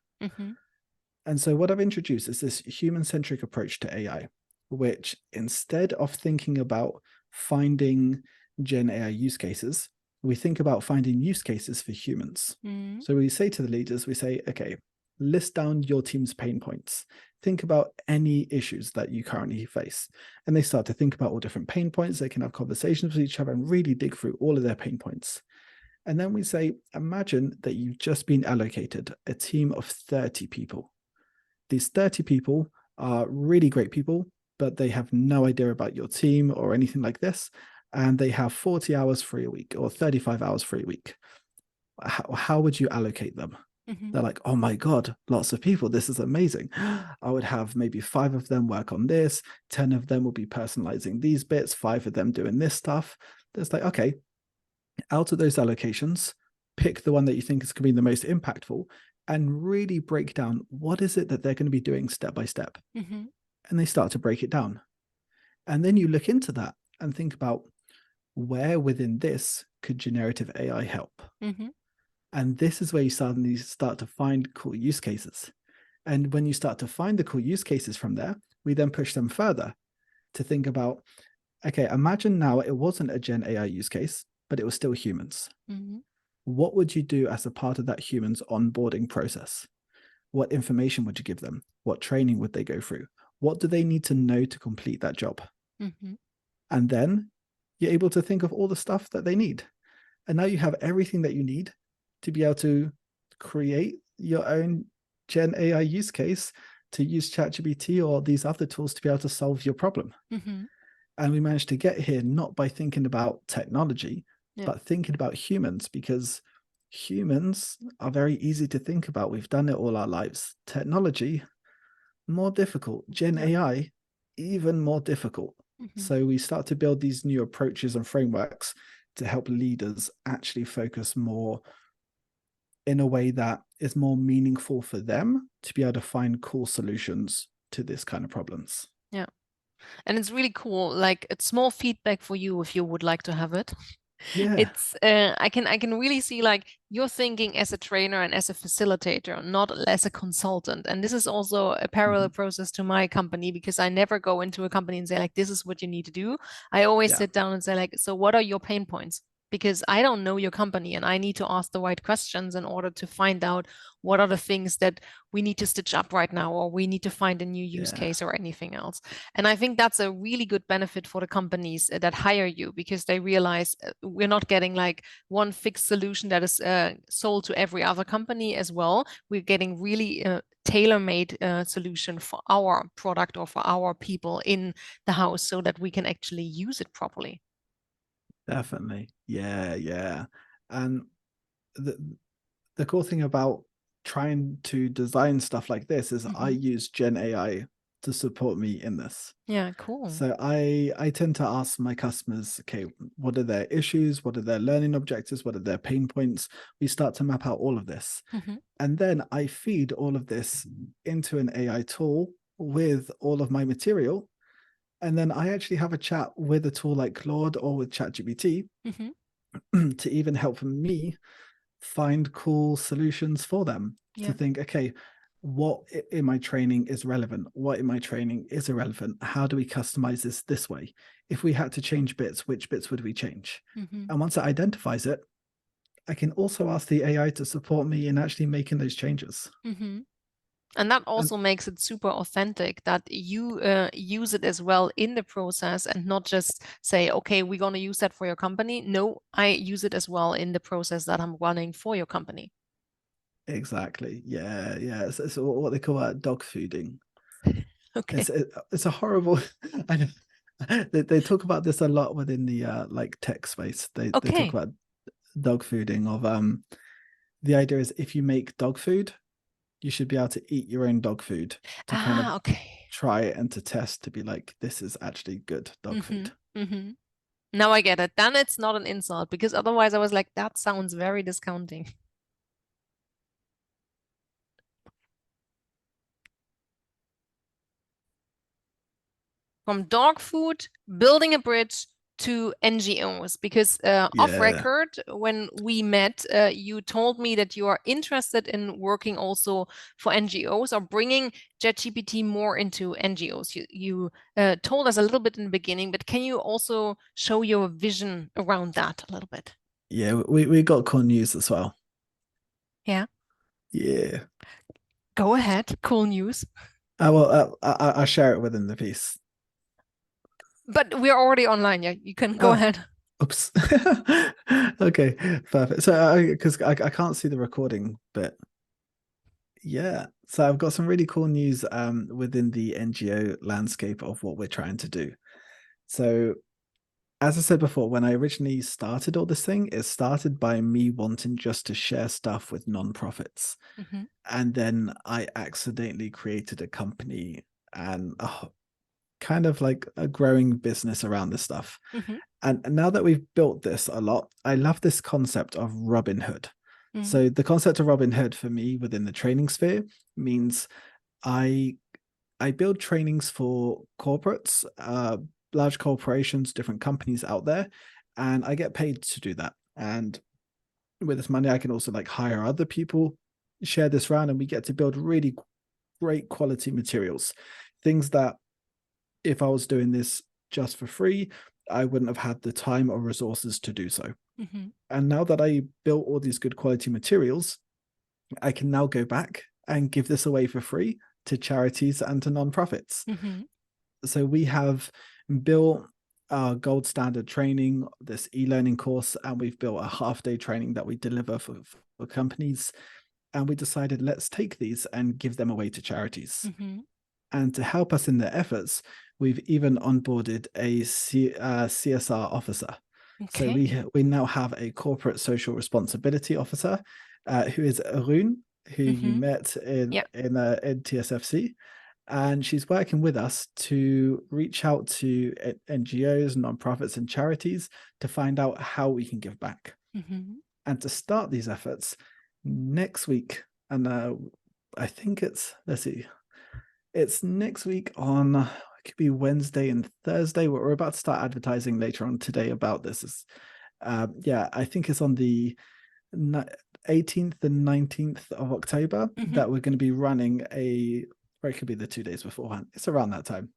And so what I've introduced is this human-centric approach to AI, which instead of thinking about finding Gen AI use cases, we think about finding use cases for humans. So we say to the leaders, we say, okay, list down your team's pain points. Think about any issues that you currently face. And they start to think about all different pain points. They can have conversations with each other and really dig through all of their pain points. And then we say, imagine that you've just been allocated a team of 30 people. These 30 people are really great people, but they have no idea about your team or anything like this. And they have 40 hours free a week or 35 hours free a week. How would you allocate them? They're like, oh my God, lots of people. This is amazing. I would have maybe 5 of them work on this. 10 of them will be personalizing these bits. 5 of them doing this stuff. There's like, okay, out of those allocations, pick the one that you think is going to be the most impactful and really break down what is it that they're going to be doing step by step. And they start to break it down. And then you look into that and think about where within this could generative AI help. And this is where you suddenly start to find cool use cases. And when you start to find the cool use cases from there, we then push them further to think about, okay, imagine now it wasn't a Gen AI use case, but it was still humans. What would you do as a part of that humans onboarding process? What information would you give them? What training would they go through? What do they need to know to complete that job? And then you're able to think of all the stuff that they need. And now you have everything that you need to be able to create your own Gen AI use case to use ChatGPT or these other tools to be able to solve your problem. And we managed to get here not by thinking about technology, but thinking about humans, because humans are very easy to think about. We've done it all our lives. Technology, more difficult. Gen AI, even more difficult. So we start to build these new approaches and frameworks to help leaders actually focus more in a way that is more meaningful for them to be able to find cool solutions to this kind of problems. Yeah. And it's really cool. Like, it's small feedback for you if you would like to have it. Yeah. It's I can really see like you're thinking as a trainer and as a facilitator, not as a consultant. And this is also a parallel Mhm. process to my company, because I never go into a company and say like, this is what you need to do. I always Yeah. sit down and say like, so what are your pain points? Because I don't know your company and I need to ask the right questions in order to find out what are the things that we need to stitch up right now, or we need to find a new use Yeah. case or anything else. And I think that's a really good benefit for the companies that hire you, because they realize we're not getting like one fixed solution that is sold to every other company as well. We're getting really tailor-made solution for our product or for our people in the house, so that we can actually use it properly. Definitely. Yeah, yeah. And the the cool thing about trying to design stuff like this is I use Gen AI to support me in this. Yeah, cool. So I tend to ask my customers, okay, what are their issues? What are their learning objectives? What are their pain points? We start to map out all of this. And then I feed all of this into an AI tool with all of my material. And then I actually have a chat with a tool like Claude or with ChatGPT to even help me find cool solutions for them, to Yeah. think, okay, what in my training is relevant? What in my training is irrelevant? How do we customize this way? If we had to change bits, which bits would we change? And once it identifies it, I can also ask the AI to support me in actually making those changes. And that And also makes it super authentic, that you use it as well in the process, and not just say, okay, we're going to use that for your company. No, I use it as well in the process that I'm running for your company. exactly, yeah, yeah. It's what they call dog fooding. Okay. It's a horrible. I know, they talk about this a lot within the like tech space. They talk Okay. about dog fooding of the idea is if you make dog food, you should be able to eat your own dog food to kind of Okay. try it and to test to be like, this is actually good dog Mm-hmm. food. Mm-hmm. Now I get it. Then it's not an insult, because otherwise I was like, that sounds very discounting. From dog food, building a bridge, to NGOs. Because off Yeah. record, when we met, you told me that you are interested in working also for NGOs, or bringing ChatGPT more into NGOs. You told us a little bit in the beginning, but can you also show your vision around that a little bit? Yeah, we got cool news as well. Yeah, Yeah. go ahead. Cool news. I'll share it within the piece. But we're already online. Yeah, you can go Oh, ahead. oops. Okay, perfect. So because I can't see the recording, but yeah. So I've got some really cool news within the NGO landscape of what we're trying to do. So as I said before, when I originally started all this thing, it started by me wanting just to share stuff with nonprofits. And then I accidentally created a company and kind of like a growing business around this stuff. And now that we've built this a lot, I love this concept of Robin Hood. So the concept of Robin Hood for me within the training sphere means I I build trainings for corporates, large corporations, different companies out there, and I get paid to do that. And with this money, I can also like hire other people, share this around, and we get to build really great quality materials. Things that if I was doing this just for free, I wouldn't have had the time or resources to do so. And now that I built all these good quality materials, I can now go back and give this away for free to charities and to nonprofits. So we have built our gold standard training, this e-learning course, and we've built a half-day training that we deliver for companies. And we decided, let's take these and give them away to charities. And to help us in their efforts, we've even onboarded a CSR officer. So Okay. we now have a corporate social responsibility officer, who is Arun, who you met Yeah. in TSFC, And she's working with us to reach out to NGOs, nonprofits, and charities to find out how we can give back. And to start these efforts next week, and I think it's next week on, it could be Wednesday and Thursday. We're about to start advertising later on today about this. I think it's on the 18th and 19th of October that we're going to be running or it could be the 2 days beforehand. It's around that time.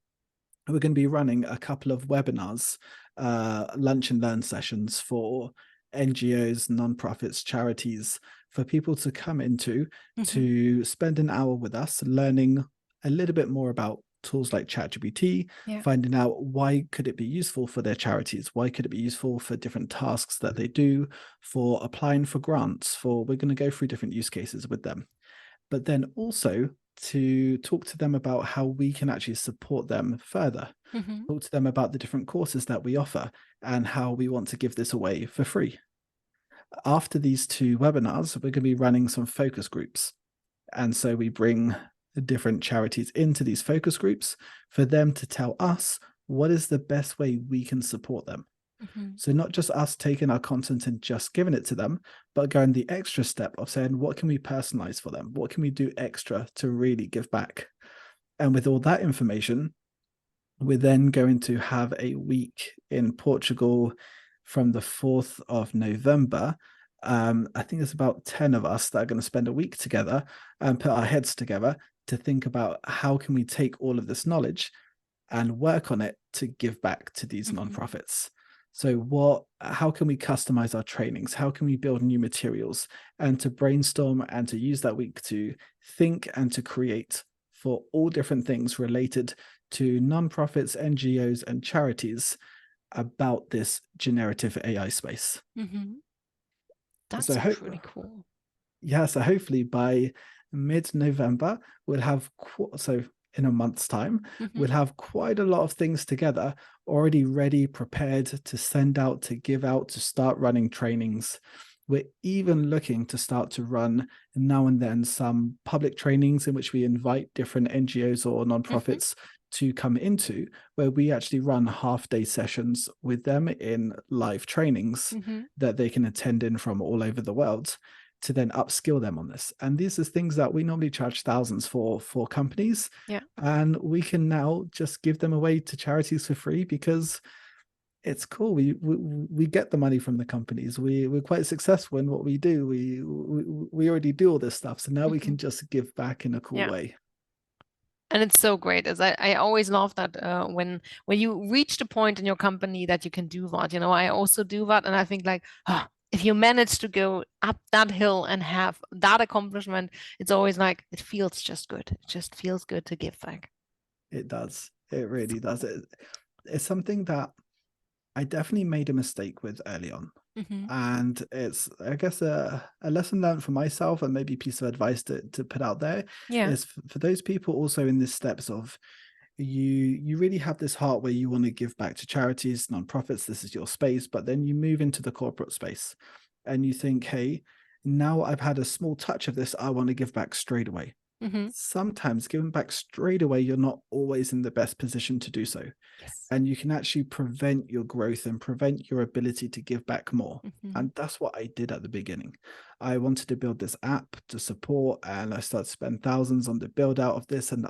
We're going to be running a couple of webinars, lunch and learn sessions for NGOs, nonprofits, charities, for people to come into to spend an hour with us learning a little bit more about tools like ChatGPT, finding out why could it be useful for their charities, why could it be useful for different tasks that they do, for applying for grants, we're going to go through different use cases with them. But then also to talk to them about how we can actually support them further, talk to them about the different courses that we offer and how we want to give this away for free. After these 2 webinars, we're going to be running some focus groups. And so we bring the different charities into these focus groups for them to tell us what is the best way we can support them. So not just us taking our content and just giving it to them, but going the extra step of saying, what can we personalize for them? What can we do extra to really give back? And with all that information, we're then going to have a week in Portugal from the 4th of November. I think there's about 10 of us that are going to spend a week together and put our heads together to think about how can we take all of this knowledge and work on it to give back to these nonprofits. So how can we customize our trainings? How can we build new materials and to brainstorm and to use that week to think and to create for all different things related to nonprofits, NGOs, and charities about this generative AI space. That's really cool. Yeah, so hopefully by mid-November, we'll have, in a month's time, we'll have quite a lot of things together already ready, prepared to send out, to give out, to start running trainings. We're even looking to start to run now and then some public trainings in which we invite different NGOs or nonprofits to come into, where we actually run half-day sessions with them in live trainings that they can attend in from all over the world, to then upskill them on this. And these are things that we normally charge thousands for companies. And we can now just give them away to charities for free because it's cool. We get the money from the companies. We're quite successful in what we do. We already do all this stuff. So now we can just give back in a cool way. And it's so great, as I always love that when you reach the point in your company that you can do that. I also do that, and I think like, if you manage to go up that hill and have that accomplishment, it's always like, it feels just good. It just feels good to give back. It does. It really does. It's something that I definitely made a mistake with early on. And it's, I guess, a lesson learned for myself, and maybe a piece of advice to put out there is for those people also in this steps of, you really have this heart where you want to give back to charities, nonprofits, this is your space, but then you move into the corporate space and you think, hey, now I've had a small touch of this, I want to give back straight away. Sometimes giving back straight away, you're not always in the best position to do so. And you can actually prevent your growth and prevent your ability to give back more. And that's what I did at the beginning. I wanted to build this app to support, and I started to spend thousands on the build out of this. And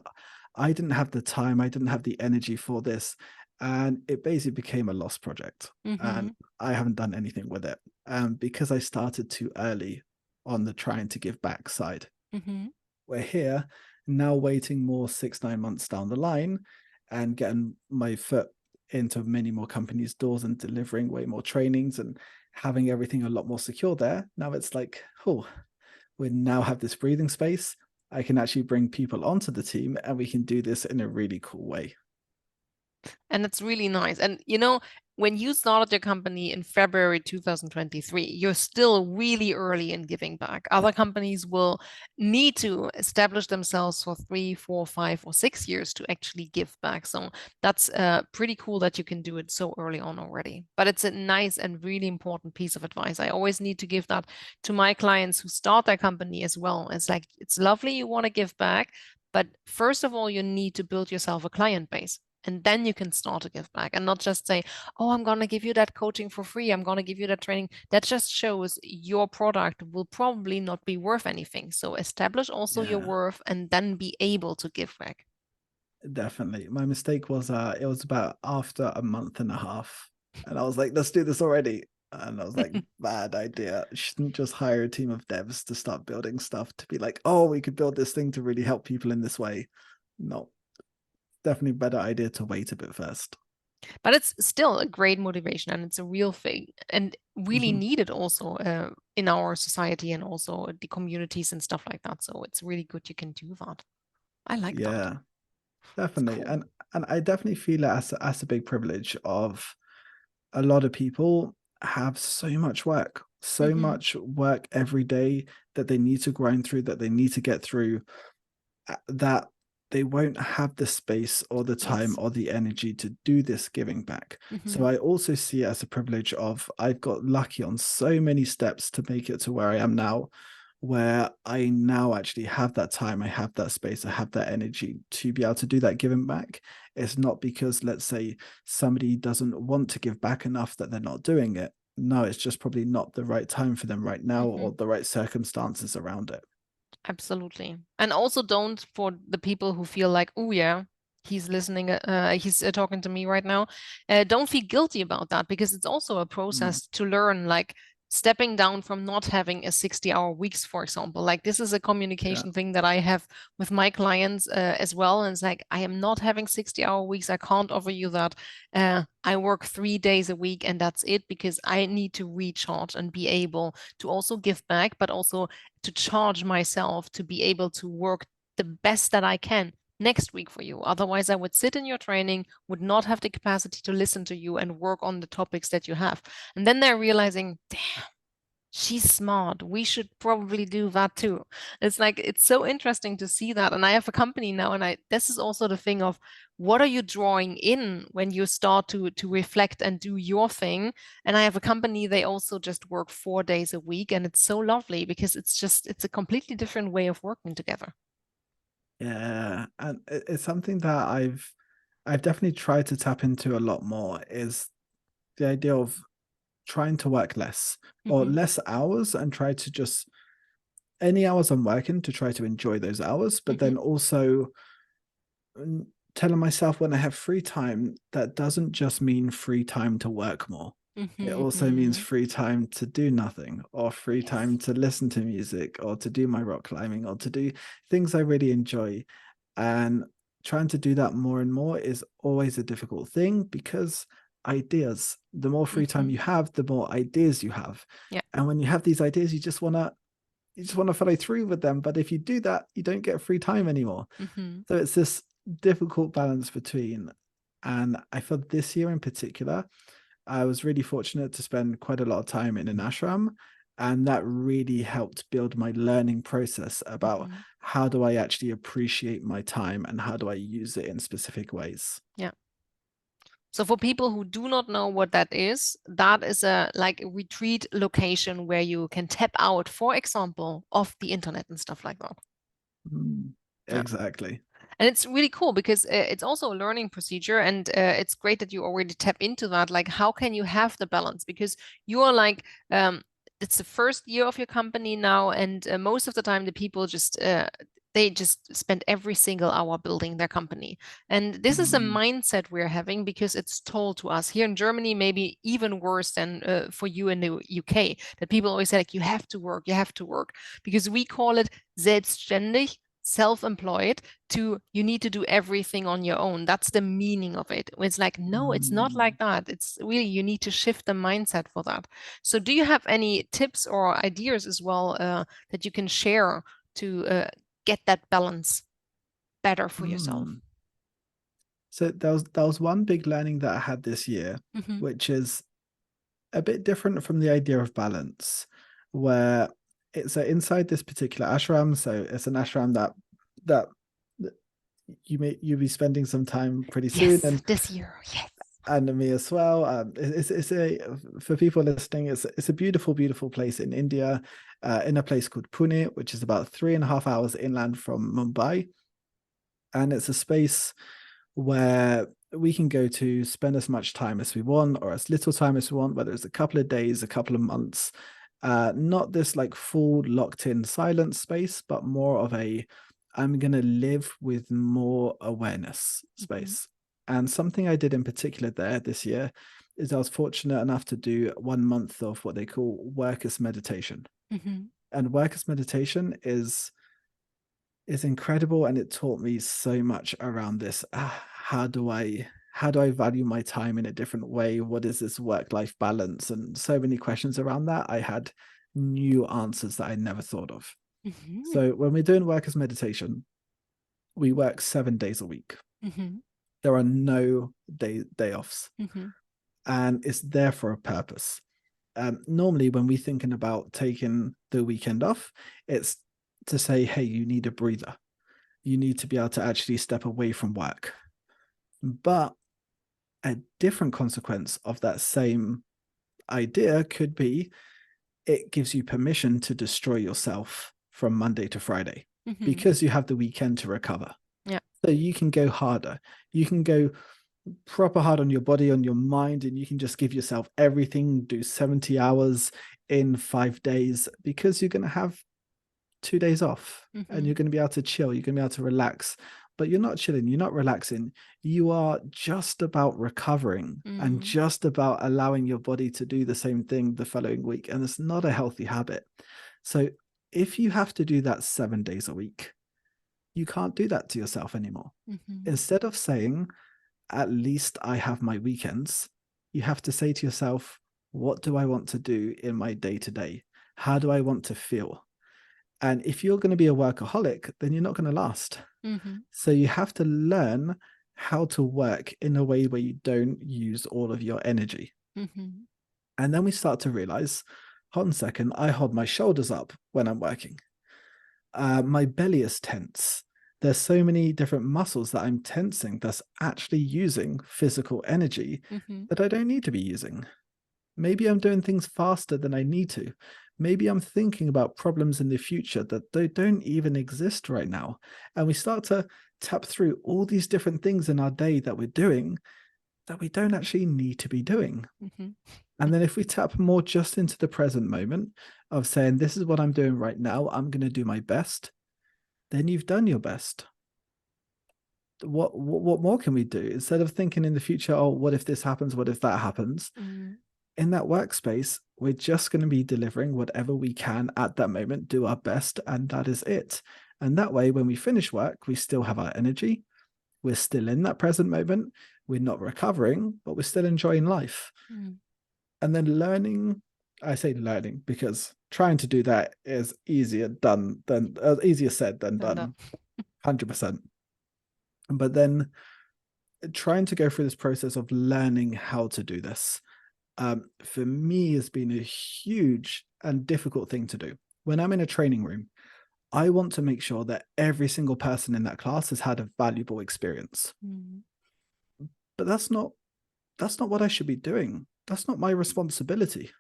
I didn't have the time, I didn't have the energy for this. And it basically became a lost project. And I haven't done anything with it because I started too early on the trying to give back side. We're here now waiting more 6-9 months down the line and getting my foot into many more companies' doors and delivering way more trainings and having everything a lot more secure there. Now it's like, we now have this breathing space. I can actually bring people onto the team and we can do this in a really cool way. And it's really nice. And when you started your company in February 2023, you're still really early in giving back. Other companies will need to establish themselves for 3, 4, 5, or 6 years to actually give back. So that's pretty cool that you can do it so early on already. But it's a nice and really important piece of advice. I always need to give that to my clients who start their company as well. It's like, it's lovely you want to give back, But first of all, you need to build yourself a client base. And then you can start to give back and not just say, oh, I'm going to give you that coaching for free. I'm going to give you that training. That just shows your product will probably not be worth anything. So establish also your Yeah, worth and then be able to give back. definitely. My mistake was it was about after a month and a half. And I was like, let's do this already. And I was like, bad idea. Shouldn't just hire a team of devs to start building stuff to be like, oh, we could build this thing to really help people in this way. No, definitely better idea to wait a bit first. But it's still a great motivation and it's a real thing and really Mhm. needed also in our society and also the communities and stuff like that. So it's really good you can do that. I like that. Yeah, It's definitely. cool. And I definitely feel it as a big privilege of a lot of people have so Hmm. much work every day that they need to grind through, that they need to get through, that they won't have the space or the time Yes. or the energy to do this giving back. Hmm. So I also see it as a privilege of I've got lucky on so many steps to make it to where I am now, where I now actually have that time, I have that space, I have that energy to be able to do that giving back. It's not because, let's say, somebody doesn't want to give back enough that they're not doing it. No, it's just probably not the right time for them right now Hmm. or the right circumstances around it. Absolutely. And also don't for the people who feel like, oh yeah, he's listening, he's talking to me right now. Don't feel guilty about that because it's also a Mm, process to learn, like stepping down from not having a 60-hour weeks, for example. Like this is a yeah. communication thing that I have with my clients as well. And it's like, I am not having 60-hour weeks. I can't offer you that. I work 3 days a week and that's it because I need to recharge and be able to also give back, but also to charge myself to be able to work the best that I can next week for you. Otherwise, I would sit in your training, would not have the capacity to listen to you and work on the topics that you have. And then they're realizing, damn, she's smart. We should probably do that too. It's like it's so interesting to see that. And I have a company now, and I this is also the thing of what are you drawing in when you start to reflect and do your thing. And I have a company, they also just work 4 days a week, and it's so lovely because it's a completely different way of working together. Yeah, and it's something that I've definitely tried to tap into a lot more is the idea of trying to work less or Hmm. less hours and try to just any hours I'm working to try to enjoy those hours, but Hmm. then also telling myself when I have free time, that doesn't just mean free time to work more. It also means Hmm. free time to do nothing or free Yes. time to listen to music or to do my rock climbing or to do things I really enjoy. And trying to do that more and more is always a difficult thing because ideas, the more free time Hmm. you have, the more ideas you have. Yeah. And when you have these ideas, you just want to follow through with them. But if you do that, you don't get free time anymore. Hmm. So it's this difficult balance between. And I feel this year in particular, I was really fortunate to spend quite a lot of time in an ashram. And that really helped build my learning process about Hmm. how do I actually appreciate my time and how do I use it in specific ways. Yeah. So for people who do not know what that is a like a retreat location where you can tap out, for example, of the internet and stuff like that. Mm, Yeah. exactly. And it's really cool because it's also a learning procedure and it's great that you already tap into that. Like, how can you have the balance? Because you are like, it's the first year of your company now, and most of the time the people just they just spend every single hour building their company. And this is a Mm, mindset we're having because it's told to us here in Germany, maybe even worse than for you in the UK, that people always say like, you have to work, because we call it selbstständig, self-employed, to you need to do everything on your own. That's the meaning of it. It's like, no, it's not mm, like that. It's really, you need to shift the mindset for that. So do you have any tips or ideas as well that you can share to get that balance better for yourself? mm. So there was one big learning that I had this year, Hmm. which is a bit different from the idea of balance, where it's inside this particular ashram. So it's an ashram that you'll be spending some time pretty soon, Yes, this year. Yes. and me as well. It's a for people listening, it's a beautiful place in India, in a place called Pune, which is about 3.5 hours inland from Mumbai. And it's a space where we can go to spend as much time as we want or as little time as we want, whether it's a couple of days, a couple of months. Not this like full locked in silence space, but more of a I'm going to live with more awareness space. And something I did in particular there this year is I was fortunate enough to do 1 month of what they call workers meditation. And workers meditation is incredible, and it taught me so much around this. How do I value my time in a different way? What is this work-life balance? And so many questions around that. I had new answers that I never thought of. So when we're doing workers meditation, we work 7 days a week. There are no day offs, and it's there for a purpose. Normally, when we're thinking about taking the weekend off, it's to say, hey, you need a breather. You need to be able to actually step away from work. But a different consequence of that same idea could be it gives you permission to destroy yourself from Monday to Friday because you have the weekend to recover. Yeah. So you can go harder. You can go proper hard on your body, on your mind, and you can just give yourself everything, do 70 hours in 5 days because you're going to have 2 days off and you're going to be able to chill. You're going to be able to relax, but you're not chilling. You're not relaxing. You are just about recovering and just about allowing your body to do the same thing the following week. And it's not a healthy habit. So if you have to do that 7 days a week, you can't do that to yourself anymore. Instead of saying, at least I have my weekends, you have to say to yourself, what do I want to do in my day-to-day? How do I want to feel? And if you're going to be a workaholic, then you're not going to last. So you have to learn how to work in a way where you don't use all of your energy. And then we start to realize, hold on a second, I hold my shoulders up when I'm working. My belly is tense. There's so many different muscles that I'm tensing that's actually using physical energy that I don't need to be using. Maybe I'm doing things faster than I need to. Maybe I'm thinking about problems in the future that they don't even exist right now. And we start to tap through all these different things in our day that we're doing that we don't actually need to be doing. And then if we tap more just into the present moment of saying, this is what I'm doing right now, I'm going to do my best, then you've done your best. What more can we do? Instead of thinking in the future, oh, what if this happens? What if that happens? In that workspace, we're just going to be delivering whatever we can at that moment, do our best, and that is it. And that way, when we finish work, we still have our energy. We're still in that present moment. We're not recovering, but we're still enjoying life. And then learning, I say learning because trying to do that is easier said than done. 100%. But then trying to go through this process of learning how to do this, for me, has been a huge and difficult thing to do. When I'm in a training room, I want to make sure that every single person in that class has had a valuable experience. But that's not what I should be doing. That's not my responsibility.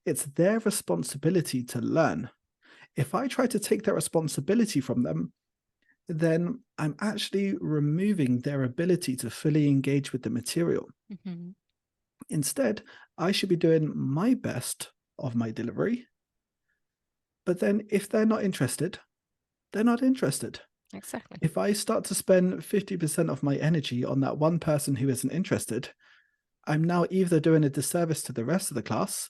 It's their responsibility to learn. If I try to take that responsibility from them, then I'm actually removing their ability to fully engage with the material. Instead, I should be doing my best of my delivery. But then if they're not interested, they're not interested. Exactly. If I start to spend 50% of my energy on that one person who isn't interested, I'm now either doing a disservice to the rest of the class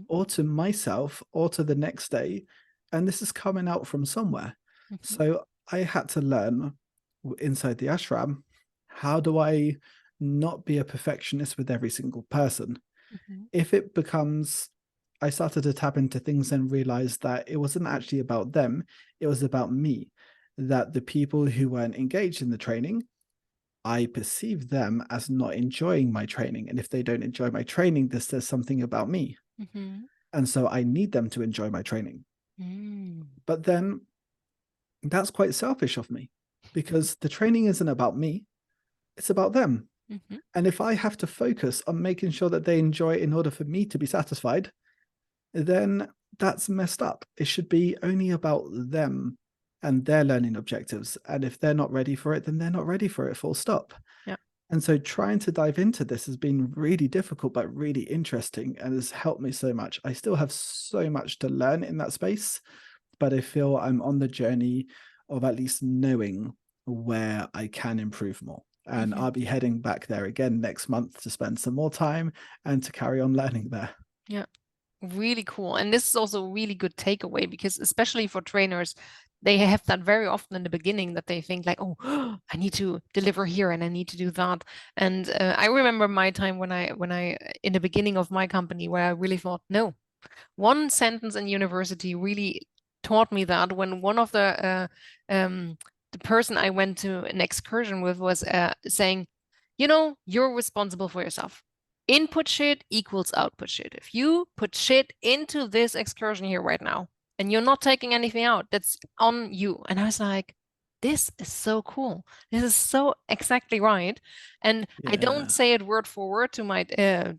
or to myself or to the next day. And this is coming out from somewhere. So I had to learn inside the ashram, how do I not be a perfectionist with every single person? If it becomes, I started to tap into things and realize that it wasn't actually about them, it was about me, that the people who weren't engaged in the training, I perceive them as not enjoying my training. And if they don't enjoy my training, this says something about me. And so I need them to enjoy my training. But then that's quite selfish of me because the training isn't about me, it's about them. And if I have to focus on making sure that they enjoy it in order for me to be satisfied, then that's messed up. It should be only about them and their learning objectives. And if they're not ready for it, then they're not ready for it, full stop. Yeah. And so trying to dive into this has been really difficult, but really interesting, and has helped me so much. I still have so much to learn in that space, but I feel I'm on the journey of at least knowing where I can improve more. And I'll be heading back there again next month to spend some more time and to carry on learning there. Yeah. Really cool. And this is also a really good takeaway, because especially for trainers, they have that very often in the beginning, that they think like, oh, I need to deliver here and I need to do that. And I remember my time when I in the beginning of my company, where I really thought, no, one sentence in university really taught me that, when one of the person I went to an excursion with was saying, you're responsible for yourself. Input shit equals output shit. If you put shit into this excursion here right now and you're not taking anything out, that's on you. And I was like, this is so cool. This is so exactly right. And I don't Yeah. say it word for word to my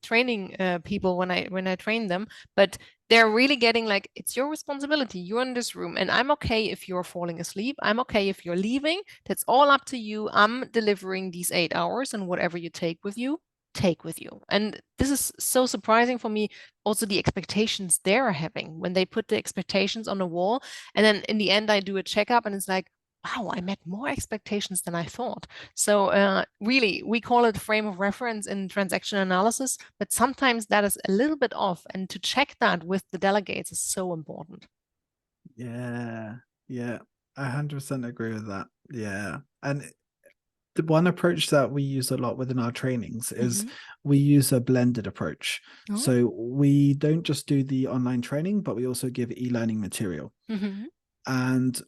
training people when I train them, but they're really getting like, it's your responsibility. You're in this room, and I'm okay if you're falling asleep. I'm okay if you're leaving. That's all up to you. I'm delivering these 8 hours, and whatever you take with you, take with you. And this is so surprising for me. Also, the expectations they're having when they put the expectations on the wall. And then in the end, I do a checkup, and it's like, wow, I met more expectations than I thought. So really, we call it frame of reference in transaction analysis, but sometimes that is a little bit off. And to check that with the delegates is so important. Yeah. Yeah. I 100% agree with that. Yeah. And the one approach that we use a lot within our trainings is we use a blended approach. Oh. So we don't just do the online training, but we also give e-learning material. And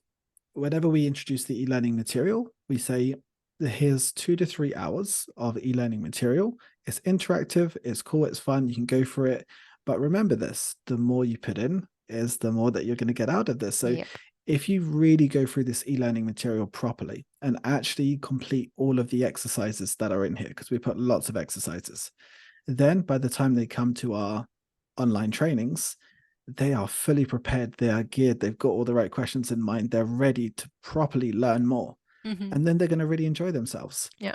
whenever we introduce the e-learning material, we say, here's 2 to 3 hours of e-learning material. It's interactive, it's cool, it's fun, you can go for it. But remember this, the more you put in is the more that you're going to get out of this. So Yep. if you really go through this e-learning material properly and actually complete all of the exercises that are in here, because we put lots of exercises, then by the time they come to our online trainings, they are fully prepared, they are geared, they've got all the right questions in mind, they're ready to properly learn more. And then they're going to really enjoy themselves. Yeah.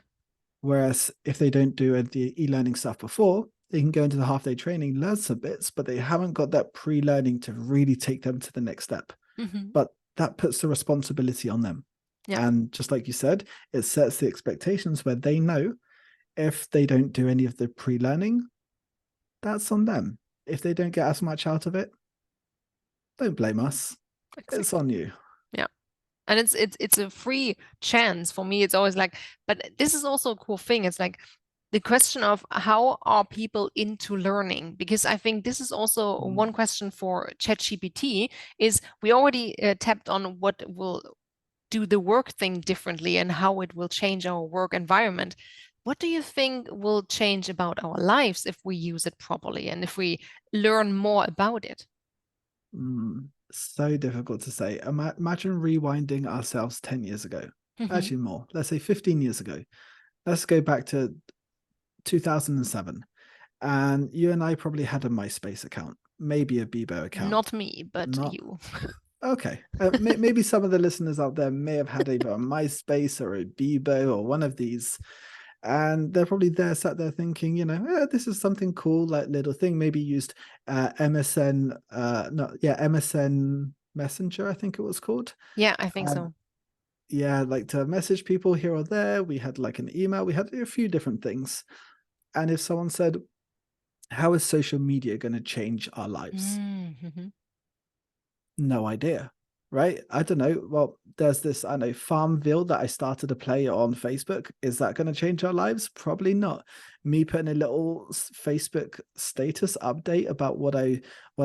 Whereas if they don't do the e-learning stuff before, they can go into the half-day training, learn some bits, but they haven't got that pre-learning to really take them to the next step. But that puts the responsibility on them. Yeah. And just like you said, it sets the expectations where they know if they don't do any of the pre-learning, that's on them. If they don't get as much out of it, don't blame us. Exactly. It's on you. Yeah. And it's a free chance for me. It's always like, but this is also a cool thing. It's like the question of how are people into learning? Because I think this is also one question for ChatGPT, is we already tapped on what will do the work thing differently and how it will change our work environment. What do you think will change about our lives if we use it properly and if we learn more about it? So difficult to say. Imagine rewinding ourselves 10 years ago. Actually more. Let's say 15 years ago. Let's go back to 2007. And you and I probably had a MySpace account, maybe a Bebo account. Not me, but Not you. Okay. Maybe some of the listeners out there may have had either a MySpace or a Bebo or one of these. And they're probably there, sat there thinking, this is something cool, like little thing. Maybe used MSN, MSN Messenger, I think it was called. Yeah, I think so. Yeah, like to message people here or there. We had like an email. We had a few different things. And if someone said, how is social media going to change our lives? No idea, right? I don't know. Well, there's this, I know, Farmville that I started to play on Facebook. Is that going to change our lives? Probably not. Me putting a little Facebook status update about what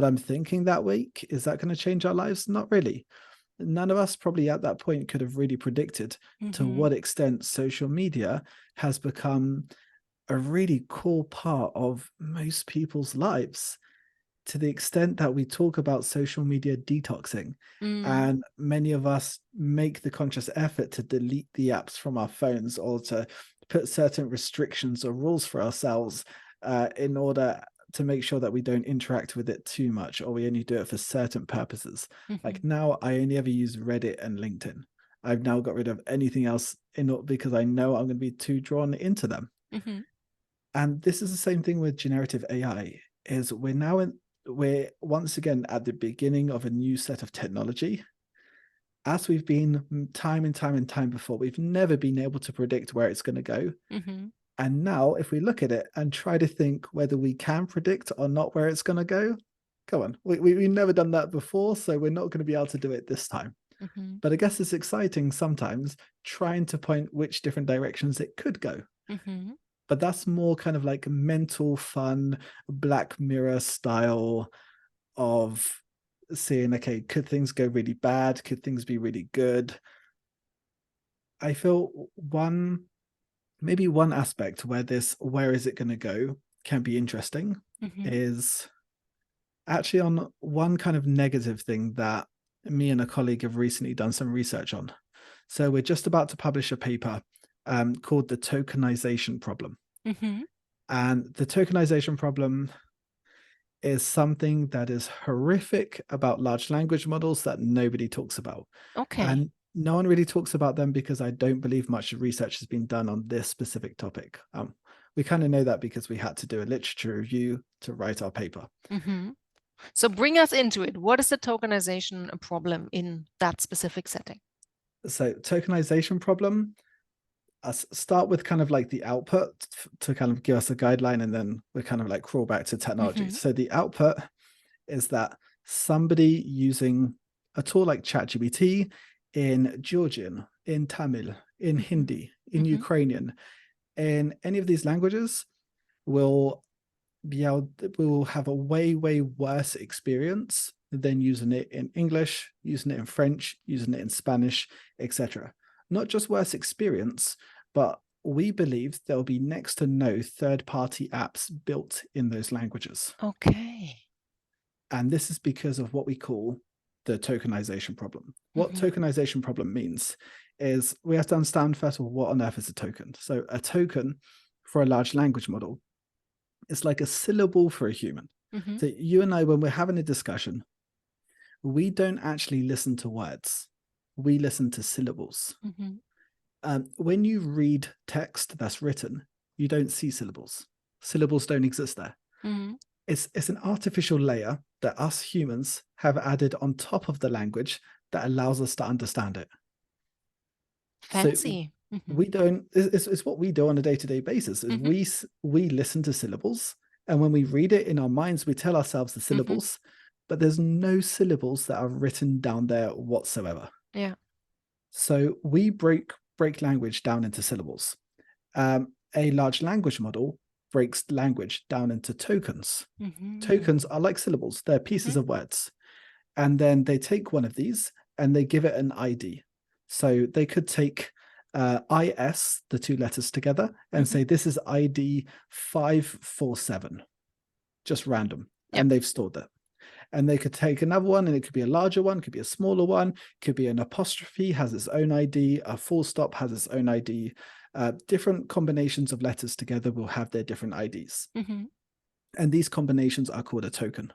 I'm thinking that week, is that going to change our lives? Not really. None of us probably at that point could have really predicted to what extent social media has become a really cool part of most people's lives, to the extent that we talk about social media detoxing. And many of us make the conscious effort to delete the apps from our phones or to put certain restrictions or rules for ourselves in order to make sure that we don't interact with it too much, or we only do it for certain purposes. Like now I only ever use Reddit and LinkedIn. I've now got rid of anything else because I know I'm going to be too drawn into them. And this is the same thing with generative AI, is we're once again at the beginning of a new set of technology. As we've been time and time and time before, we've never been able to predict where it's going to go. And now if we look at it and try to think whether we can predict or not where it's going to go, come on, we've never done that before, so we're not going to be able to do it this time. But I guess it's exciting sometimes trying to point which different directions it could go. But that's more kind of like mental fun, Black Mirror style of seeing, okay, could things go really bad? Could things be really good? I feel maybe one aspect where where is it going to go can be interesting is actually on one kind of negative thing that me and a colleague have recently done some research on. So we're just about to publish a paper called the tokenization problem. And the tokenization problem is something that is horrific about large language models that nobody talks about. And no one really talks about them because I don't believe much research has been done on this specific topic. We kind of know that because we had to do a literature review to write our paper. So bring us into it. What is the tokenization problem in that specific setting? So tokenization problem, start with kind of like the output to kind of give us a guideline, and then we kind of like crawl back to technology. So the output is that somebody using a tool like ChatGPT in Georgian, in Tamil, in Hindi, in Ukrainian, in any of these languages will have a way worse experience than using it in English, using it in French, using it in Spanish, etc. Not just worse experience, but we believe there'll be next to no third-party apps built in those languages. And this is because of what we call the tokenization problem. What tokenization problem means is we have to understand, first of all, what on earth is a token? So a token for a large language model is like a syllable for a human. So you and I, when we're having a discussion, we don't actually listen to words. We listen to syllables. When you read text that's written, you don't see syllables. Syllables don't exist there. It's an artificial layer that us humans have added on top of the language that allows us to understand it. Fancy. So we don't, it's what we do on a day-to-day basis, is we listen to syllables, and when we read it in our minds, we tell ourselves the syllables, but there's no syllables that are written down there whatsoever. So we break language down into syllables. A large language model breaks language down into tokens. Tokens are like syllables. They're pieces of words. And then they take one of these and they give it an ID. So they could take IS, the two letters together, and say, this is ID 547, just random. And they've stored that. And they could take another one, and it could be a larger one, could be a smaller one, could be an apostrophe, has its own ID, a full stop has its own ID. Different combinations of letters together will have their different IDs. And these combinations are called a token.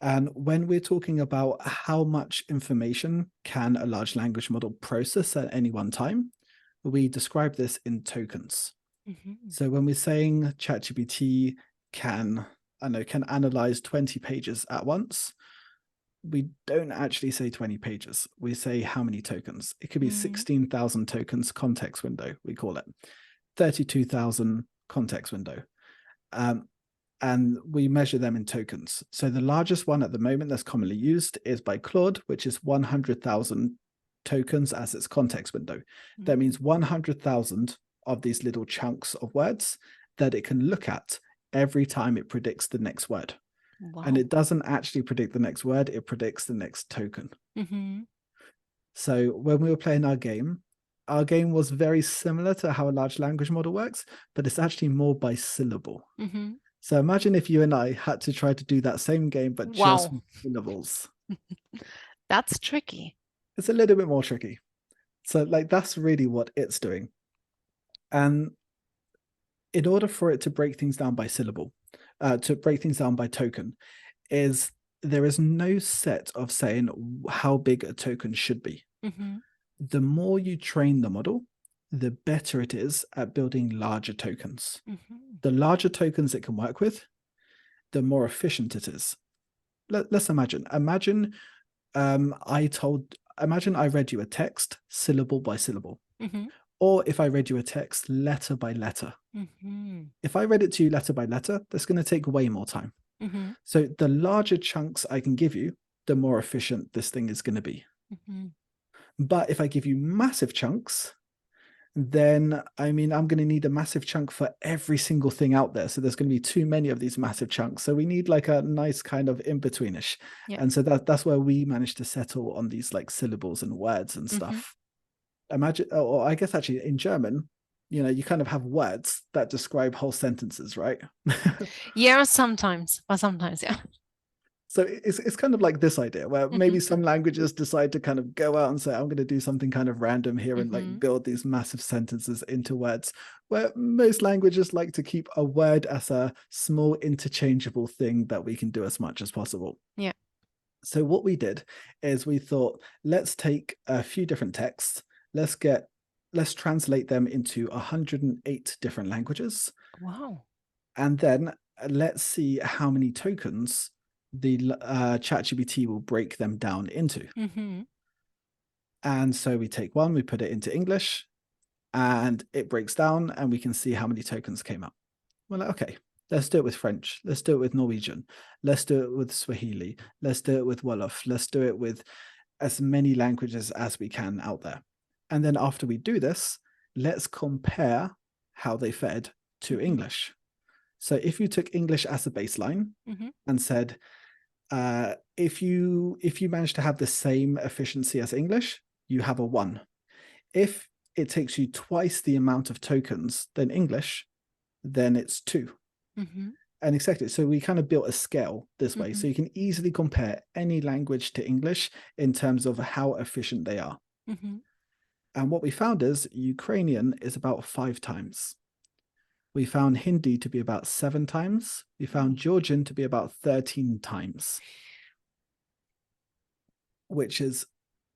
And when we're talking about how much information can a large language model process at any one time, we describe this in tokens. So when we're saying ChatGPT can analyze 20 pages at once, we don't actually say 20 pages. We say how many tokens. It could be 16,000 tokens context window, we call it. 32,000 context window. And we measure them in tokens. So the largest one at the moment that's commonly used is by Claude, which is 100,000 tokens as its context window. That means 100,000 of these little chunks of words that it can look at every time it predicts the next word. And it doesn't actually predict the next word, it predicts the next token. So when we were playing our game was very similar to how a large language model works, but it's actually more by syllable. So imagine if you and I had to try to do that same game, but just with syllables. That's tricky. It's a little bit more tricky. So like that's really what it's doing. And in order for it to break things down by syllable, to break things down by token, is there is no set of saying how big a token should be. Mm-hmm. The more you train the model, the better it is at building larger tokens. Mm-hmm. The larger tokens it can work with, the more efficient it is. Let's imagine I read you a text syllable by syllable, Mm-hmm. or if I read you a text letter by letter. Mm-hmm. If I read it to you letter by letter, that's going to take way more time. Mm-hmm. So the larger chunks I can give you, the more efficient this thing is going to be. Mm-hmm. But if I give you massive chunks, then I'm going to need a massive chunk for every single thing out there. So there's going to be too many of these massive chunks. So we need like a nice kind of in-betweenish. Yeah. And so that's where we managed to settle on these like syllables and words and stuff. Imagine, or I guess actually in German, you kind of have words that describe whole sentences, right? Yeah, sometimes, but sometimes, yeah. So it's kind of like this idea where maybe some languages decide to kind of go out and say, I'm going to do something kind of random here and like build these massive sentences into words, where most languages like to keep a word as a small interchangeable thing that we can do as much as possible. Yeah. So what we did is we thought, let's take a few different texts, let's translate them into 108 different languages. Wow. And then let's see how many tokens the ChatGPT will break them down into. And so we take one, we put it into English, and it breaks down, and we can see how many tokens came up. We're like, okay, let's do it with French. Let's do it with Norwegian. Let's do it with Swahili. Let's do it with Wolof. Let's do it with as many languages as we can out there. And then after we do this, let's compare how they fared to English. So if you took English as a baseline and said, if you manage to have the same efficiency as English, you have a 1. If it takes you twice the amount of tokens than English, then it's 2. And exactly, so we kind of built a scale this way, so you can easily compare any language to English in terms of how efficient they are. And what we found is Ukrainian is about 5 times. We found Hindi to be about 7 times. We found Georgian to be about 13 times, which is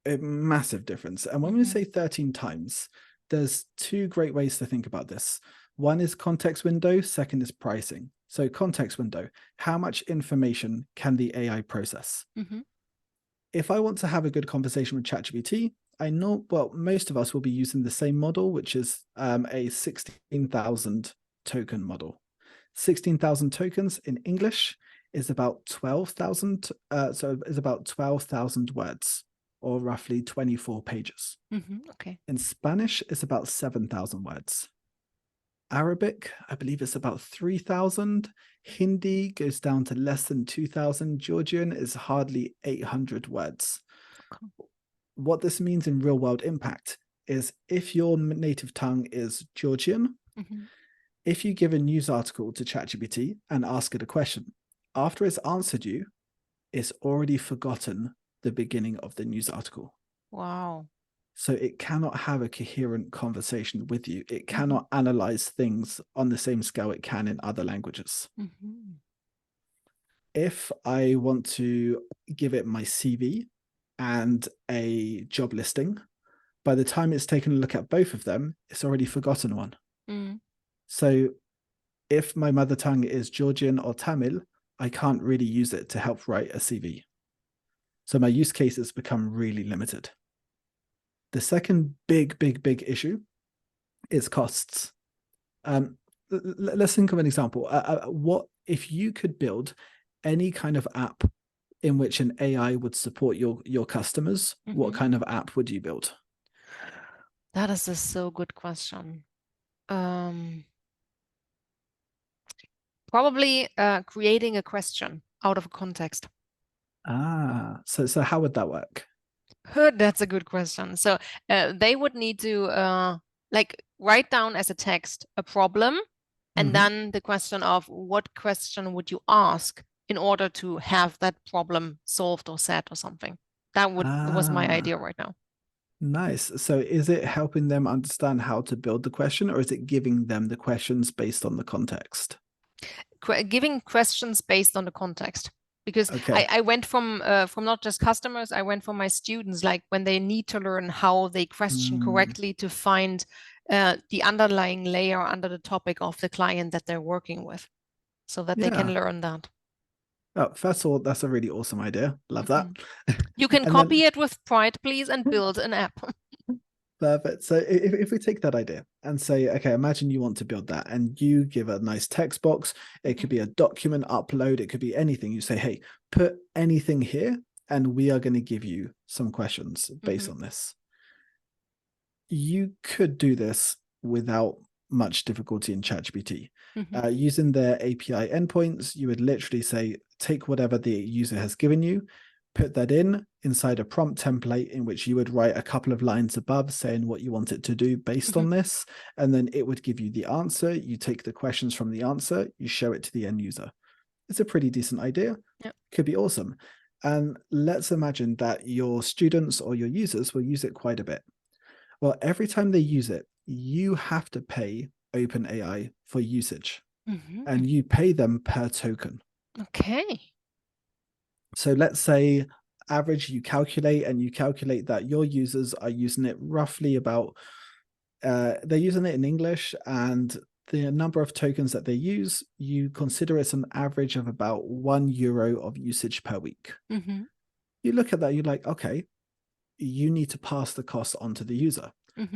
a massive difference. And when we say 13 times, there's 2 great ways to think about this. One is context window, second is pricing. So context window, how much information can the AI process? If I want to have a good conversation with ChatGPT, I know, well, most of us will be using the same model, which is a 16,000 token model. 16,000 tokens in English is about 12,000. So is about 12,000 words, or roughly 24 pages. Okay. In Spanish, it's about 7,000 words. Arabic, I believe it's about 3,000. Hindi goes down to less than 2,000. Georgian is hardly 800 words. Okay. What this means in real world impact is if your native tongue is Georgian, if you give a news article to ChatGPT and ask it a question, after it's answered you, it's already forgotten the beginning of the news article. Wow. So it cannot have a coherent conversation with you. It cannot analyze things on the same scale it can in other languages. If I want to give it my CV and a job listing, by the time it's taken a look at both of them, it's already forgotten one. So if my mother tongue is Georgian or Tamil, I can't really use it to help write a CV. So my use cases become really limited. The second big issue is costs. Let's think of an example. What if you could build any kind of app in which an AI would support your customers? What kind of app would you build? That is a so good question. Probably creating a question out of a context. So how would that work? That's a good question. So they would need to like write down as a text a problem, and then the question of what question would you ask in order to have that problem solved or set or something. That was my idea right now. Nice. So is it helping them understand how to build the question, or is it giving them the questions based on the context? giving questions based on the context. Because Okay. I went from not just customers, I went from my students, like when they need to learn how they question correctly to find the underlying layer under the topic of the client that they're working with, so that they can learn that. Oh, first of all, that's a really awesome idea. Love that. You can And copy then, it with pride, please, and build an app. perfect. So if we take that idea and say, okay, imagine you want to build that and you give a nice text box. It could be a document upload. It could be anything. You say, hey, put anything here and we are going to give you some questions based on this. You could do this without much difficulty in ChatGPT. Using their API endpoints, you would literally say, take whatever the user has given you, put that inside a prompt template in which you would write a couple of lines above saying what you want it to do based on this, and then it would give you the answer. You take the questions from the answer, you show it to the end user. It's a pretty decent idea. Could be awesome. And let's imagine that your students or your users will use it quite a bit. Well, every time they use it, you have to pay OpenAI for usage, and you pay them per token. Okay. So let's say average you calculate that your users are using it roughly about, they're using it in English, and the number of tokens that they use, you consider it's an average of about €1 of usage per week. You look at that, you're like, okay, you need to pass the cost on to the user.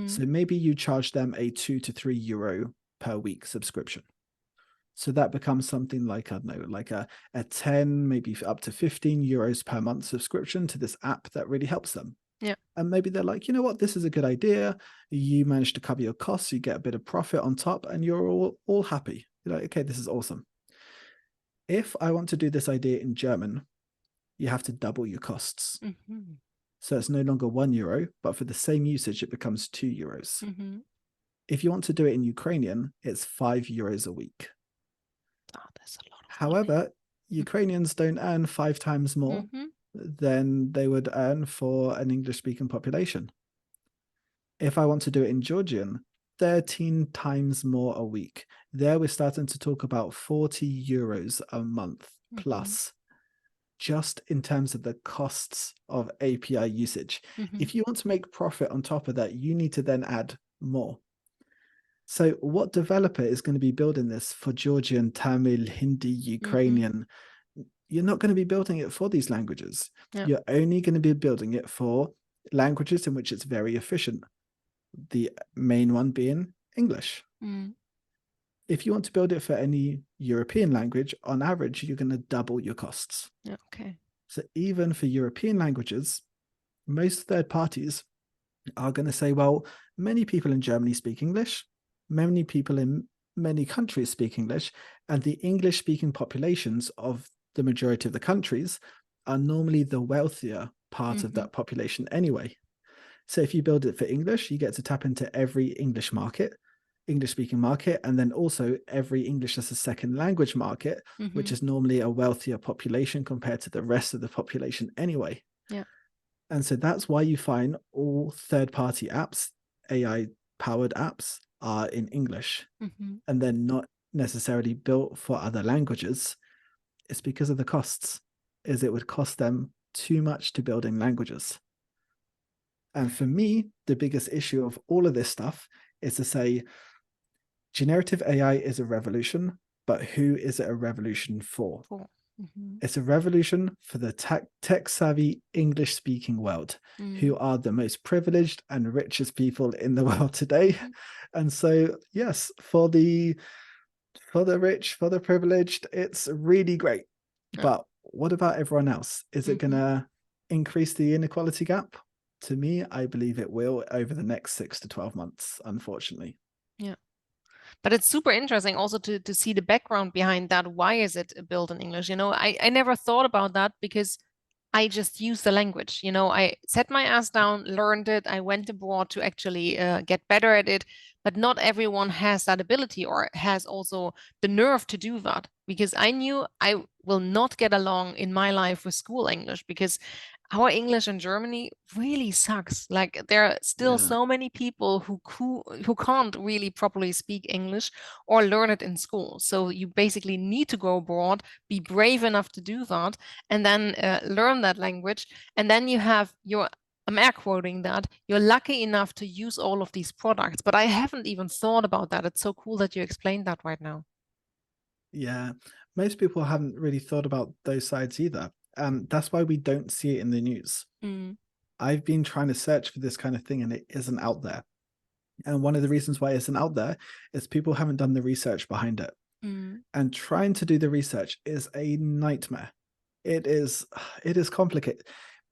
So maybe you charge them a €2 to €3 per week subscription. So that becomes something like, I don't know, like a 10, maybe up to €15 per month subscription to this app that really helps them. And maybe they're like, you know what, this is a good idea. You manage to cover your costs, you get a bit of profit on top, and you're all happy. You're like, okay, this is awesome. If I want to do this idea in German, you have to double your costs. So it's no longer €1, but for the same usage, it becomes €2. If you want to do it in Ukrainian, it's €5 a week. Oh, that's a lot of However, money. Ukrainians don't earn 5 times more than they would earn for an English-speaking population. If I want to do it in Georgian, 13 times more a week. There we're starting to talk about €40 a month plus, just in terms of the costs of API usage. If you want to make profit on top of that, you need to then add more. So what developer is going to be building this for Georgian, Tamil, Hindi, Ukrainian? You're not going to be building it for these languages. You're only going to be building it for languages in which it's very efficient. The main one being English. If you want to build it for any European language, on average, you're going to double your costs. Okay. So even for European languages, most third parties are going to say, well, many people in Germany speak English. Many people in many countries speak English, and the English-speaking populations of the majority of the countries are normally the wealthier part of that population anyway. So if you build it for English, you get to tap into every English-speaking market, and then also every English as a second language market, which is normally a wealthier population compared to the rest of the population anyway. And so that's why you find all third-party apps, AI-powered apps, are in English, and they're not necessarily built for other languages. It's because of the costs, is it would cost them too much to build in languages. And for me, the biggest issue of all of this stuff is to say, generative AI is a revolution, but who is it a revolution for? It's a revolution for the tech-savvy English-speaking world, who are the most privileged and richest people in the world today. And so, yes, for the rich, for the privileged, it's really great. But what about everyone else? Is it going to increase the inequality gap? To me, I believe it will over the next 6 to 12 months, unfortunately. But it's super interesting also to see the background behind that. Why is it built in English? You know, I never thought about that because I just use the language. You know, I sat my ass down, learned it. I went abroad to actually get better at it. But not everyone has that ability or has also the nerve to do that, because I knew I will not get along in my life with school English, because our English in Germany really sucks. Like there are still Yeah. so many people who can't really properly speak English or learn it in school. So you basically need to go abroad, be brave enough to do that, and then learn that language. And then you have your, I'm air quoting that, you're lucky enough to use all of these products. But I haven't even thought about that. It's so cool that you explained that right now. Yeah, most people haven't really thought about those sides either. That's why we don't see it in the news. Mm, I've been trying to search for this kind of thing and it isn't out there. And one of the reasons why it isn't out there is people haven't done the research behind it. mm, And trying to do the research is a nightmare. It is complicated.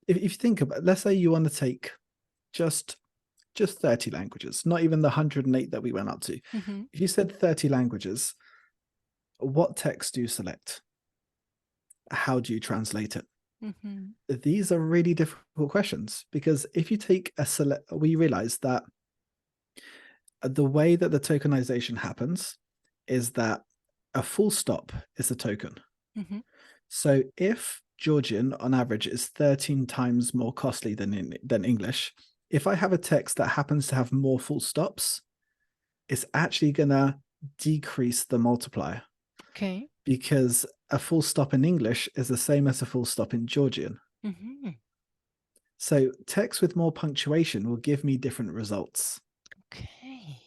If you think about, let's say you want to take just 30 languages, not even the 108 that we went up to. mm-hmm, If you said 30 languages, what text do you select? How do you translate it? mm-hmm, These are really difficult questions because if you take a select, we realize that the way that the tokenization happens is that a full stop is a token. mm-hmm, So if Georgian on average is 13 times more costly than English, if I have a text that happens to have more full stops, it's actually going to decrease the multiplier okay. because a full stop in English is the same as a full stop in Georgian. Mm-hmm, So text with more punctuation will give me different results. okay.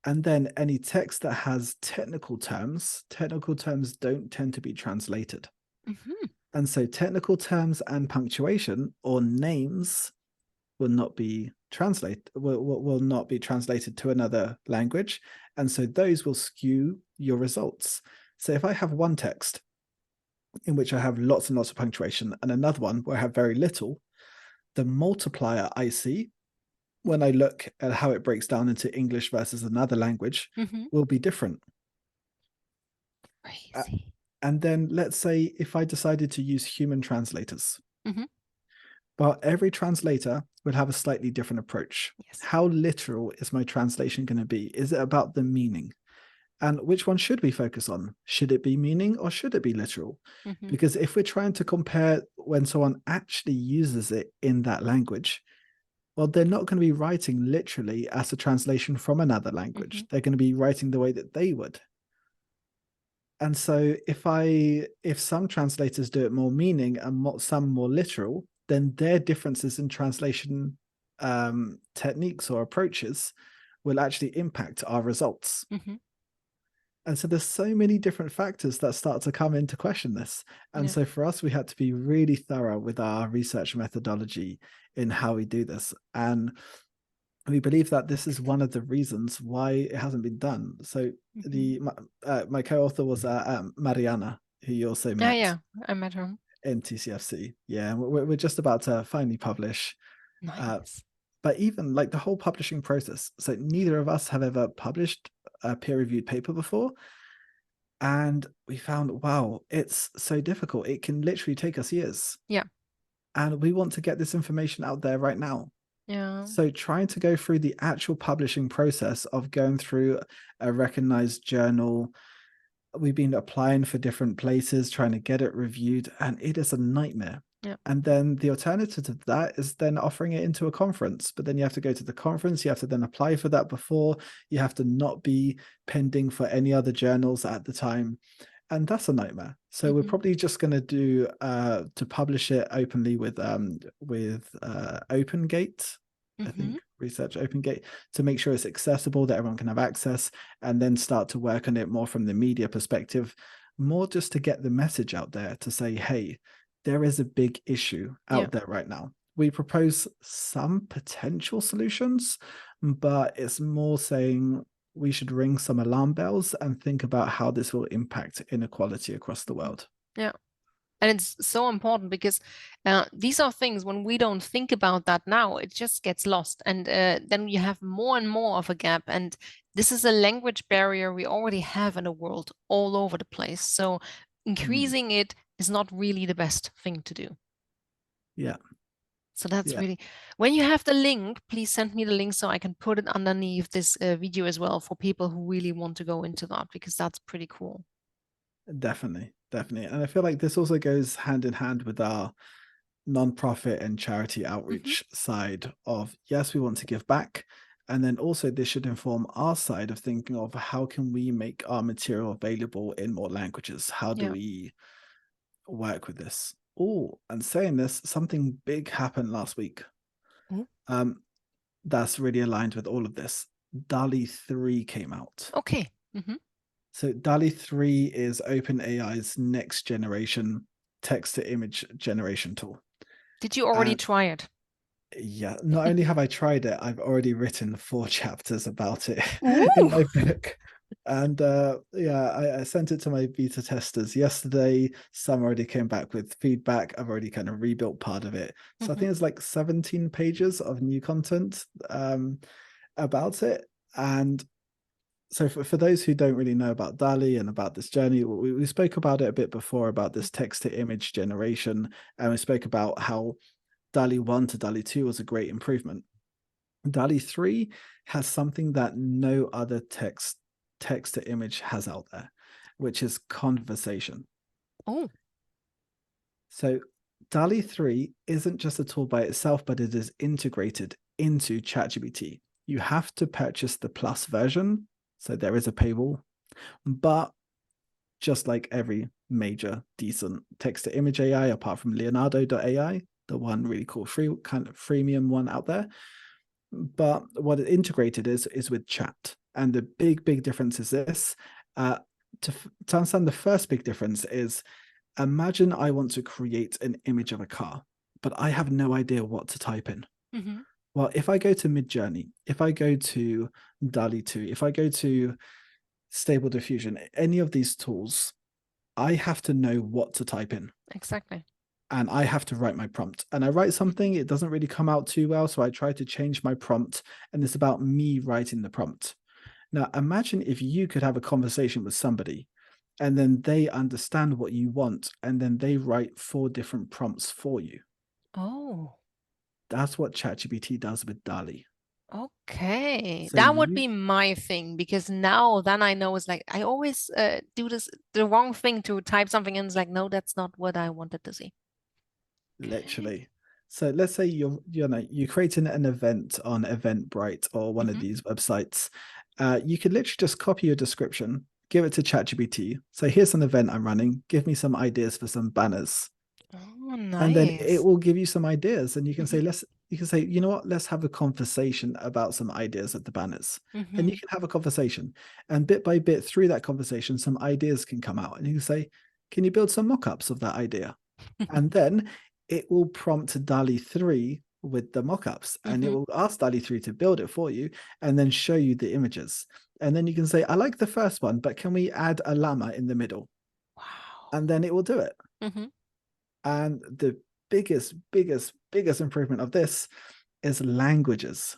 And then any text that has technical terms don't tend to be translated. Mm-hmm, And so technical terms and punctuation or names will not be will not be translated to another language. And so those will skew your results. So if I have one text in which I have lots and lots of punctuation and another one where I have very little, the multiplier I see when I look at how it breaks down into English versus another language mm-hmm. will be different. Crazy. And then let's say if I decided to use human translators, Mm-hmm. but every translator would have a slightly different approach. Yes. How literal is my translation going to be? Is it about the meaning? And which one should we focus on? Should it be meaning or should it be literal? Mm-hmm. Because if we're trying to compare when someone actually uses it in that language, well, they're not going to be writing literally as a translation from another Mm-hmm. language. They're going to be writing the way that they would. And so if some translators do it more meaning and some more literal, then their differences in translation techniques or approaches will actually impact our results. Mm-hmm. And so there's so many different factors that start to come into question this. And Yeah. so for us, we had to be really thorough with our research methodology in how we do this. And we believe that this is one of the reasons why it hasn't been done. So Mm-hmm. my co-author was Mariana, who you also Yeah, met yeah. I met her. in TCFC. Yeah, we're just about to finally publish. Nice. But even like the whole publishing process. So neither of us have ever published a peer-reviewed paper before. And we found, wow, it's so difficult. It can literally take us years. Yeah. And we want to get this information out there right now. Yeah. So trying to go through the actual publishing process of going through a recognized journal, we've been applying for different places, trying to get it reviewed, and it is a nightmare. Yeah. And then the alternative to that is then offering it into a conference. But then you have to go to the conference, you have to then apply for that before, you have to not be pending for any other journals at the time. And that's a nightmare. So we're Mm-hmm. probably just going to do to publish it openly with OpenGate, I Mm-hmm. think, research OpenGate, to make sure it's accessible, that everyone can have access, and then start to work on it more from the media perspective, more just to get the message out there to say, hey, there is a big issue Yeah. out there right now. We propose some potential solutions, but it's more saying we should ring some alarm bells and think about how this will impact inequality across the Mm-hmm. world. Yeah. And it's so important because these are things when we don't think about that now, it just gets lost. And then you have more and more of a gap. And this is a language barrier we already have in the world all over the place. So Mm. increasing it is not really the best thing to do. Yeah. So that's Yeah, really, when you have the link, please send me the link so I can put it underneath this video as well for people who really want to go into that, because that's pretty cool. definitely. And I feel like this also goes hand in hand with our nonprofit and charity outreach side of, yes, we want to give back. And then also this should inform our side of thinking of how can we make our material available in more languages? How do Yeah. we work with this? Oh, and saying this, something big happened last week. Ooh. That's really aligned with all of this. DALL-E 3 came out. Okay. So DALL-E 3 is OpenAI's next generation text-to-image generation tool. Did you already try it? Yeah, not only have I tried it, I've already written 4 chapters about it Ooh. in my book. And I sent it to my beta testers yesterday. Some already came back with feedback. I've already kind of rebuilt part of it. So I think it's like 17 pages of new content about it. And so for those who don't really know about DALL-E and about this journey, we spoke about it a bit before about this text to image generation. And we spoke about how DALL-E 1 to DALL-E 2 was a great improvement. DALL-E 3 has something that no other text to image has out there, which is conversation. Oh. So DALL-E 3 isn't just a tool by itself, but it is integrated into ChatGPT. You have to purchase the Plus version, so there is a paywall. But just like every major decent text to image AI, apart from Leonardo.ai, the one really cool free kind of freemium one out there. But what it integrated is with chat. And the big difference is this. To understand the first big difference is, imagine I want to create an image of a car, but I have no idea what to type in. Well, if I go to Midjourney, if I go to DALL-E 2, if I go to Stable Diffusion, any of these tools, I have to know what to type in. Exactly. And I have to write my prompt. And I write something, it doesn't really come out too well. So I try to change my prompt. And it's about me writing the prompt. Now, imagine if you could have a conversation with somebody and then they understand what you want. And then they write 4 different prompts for you. Oh. That's what ChatGPT does with DALL-E. Okay, So that would be my thing, because now then I know it's like I always do the wrong thing to type something in. It's like, no, that's not what I wanted to see. literally. So let's say you're creating an event on Eventbrite or one of these websites. You could literally just copy your description, give it to ChatGPT. So here's an event I'm running. Give me some ideas for some banners. Oh, And then it nice. will give you some ideas. And you can say, you know what, let's have a conversation about some ideas of the banners. And you can have a conversation. And bit by bit through that conversation, some ideas can come out. And you can say, can you build some mock-ups of that idea? And then it will prompt DALL-E 3 with the mockups, and it will ask DALL-E 3 to build it for you and then show you the images. And then you can say, I like the first one, but can we add a llama in the middle? Wow. And then it will do it. And the biggest improvement of this is languages.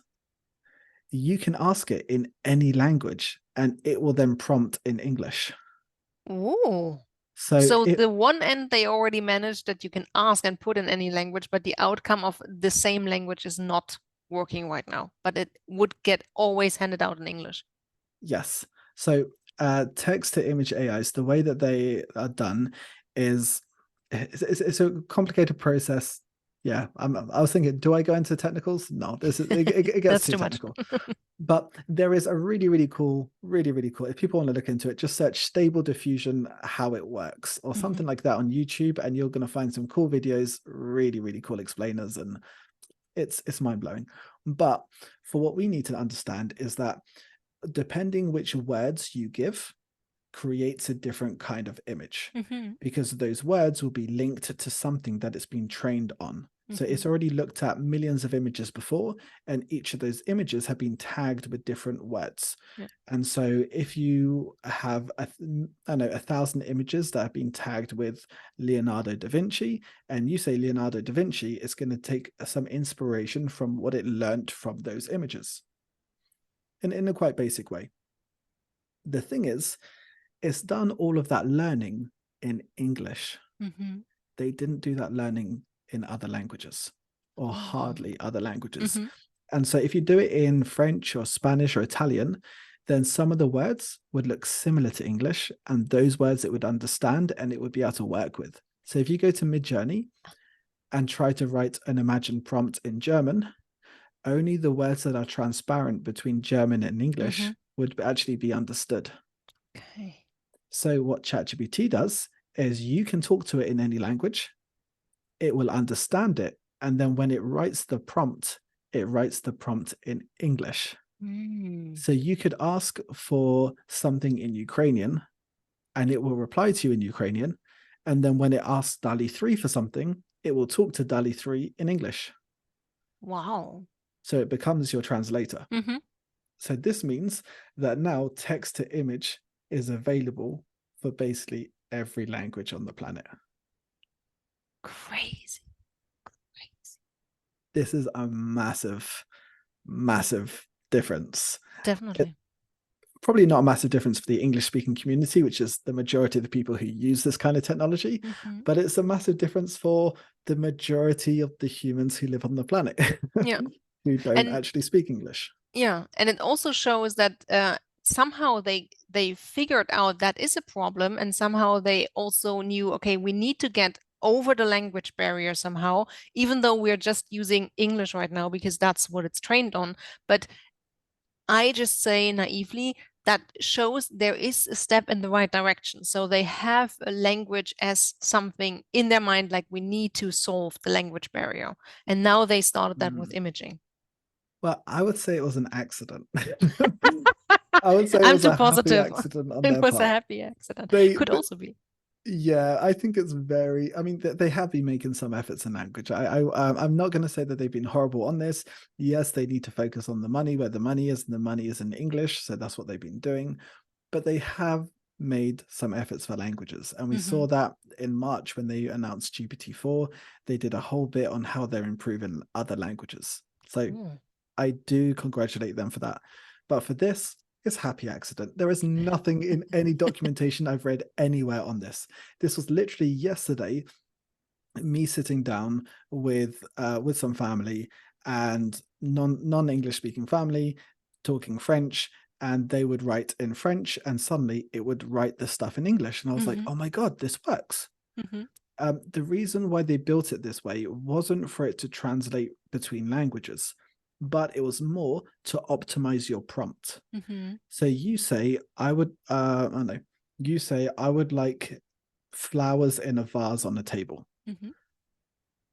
You can ask it in any language and it will then prompt in English. Ooh. So So the one end they already managed that you can ask and put in any language, but the outcome of the same language is not working right now, but it would get always handed out in English. yes. So text to image AIs, the way that they are done is it's a complicated process. Yeah, I was thinking, do I go into technicals? No, it gets That's too too much. technical. But there is a really cool. If people want to look into it, just search Stable Diffusion, how it works, or something like that on YouTube, and you're going to find some cool videos, really cool explainers, and it's mind blowing. But for what we need to understand is that depending which words you give, creates a different kind of image, because those words will be linked to something that it's been trained on. So it's already looked at millions of images before, and each of those images have been tagged with different words. And so if you have 1,000 images that have been tagged with Leonardo da Vinci, and you say Leonardo da Vinci, it's going to take some inspiration from what it learned from those images in a quite basic way. The thing is, it's done all of that learning in English. They didn't do that learning in other languages, or hardly other languages. And so if you do it in French or Spanish or Italian, then some of the words would look similar to English, and those words it would understand and it would be able to work with. So if you go to Midjourney, and try to write an imagined prompt in German, only the words that are transparent between German and English would actually be understood. Okay. So what ChatGPT does is you can talk to it in any language, it will understand it, and then when it writes the prompt in English. So you could ask for something in Ukrainian, and it will reply to you in Ukrainian. And then when it asks DALL-E 3 for something, it will talk to DALL-E 3 in English. Wow. So it becomes your translator. So this means that now text to image is available for basically every language on the planet. Crazy. This is a massive, massive difference. Definitely. Probably not a massive difference for the English speaking community, which is the majority of the people who use this kind of technology, but it's a massive difference for the majority of the humans who live on the planet who don't actually speak English. Yeah, and it also shows that somehow they figured out that is a problem, and somehow they also knew, okay, we need to get over the language barrier somehow, even though we're just using English right now because that's what it's trained on. But I just say naively, that shows there is a step in the right direction. So they have a language as something in their mind, like we need to solve the language barrier. And now they started that with imaging. Well, I would say it was an accident. I would say it I'm was too a happy positive. accident on It their was a part. happy accident. They, Could also be. Yeah, I think it's very. I mean, they have been making some efforts in language. I'm not going to say that they've been horrible on this. Yes, they need to focus on the money where the money is, and the money is in English, so that's what they've been doing. But they have made some efforts for languages, and we saw that in March when they announced GPT-4. They did a whole bit on how they're improving other languages. So I do congratulate them for that. But for this, it's happy accident. There is nothing in any documentation I've read anywhere on this. This was literally yesterday, me sitting down with some family and non-English speaking family talking French, and they would write in French, and suddenly it would write the stuff in English, and I was like, oh my god, this works. The reason why they built it this way wasn't for it to translate between languages, but it was more to optimize your prompt. So you say, I would, I don't know, you say, I would like flowers in a vase on a table.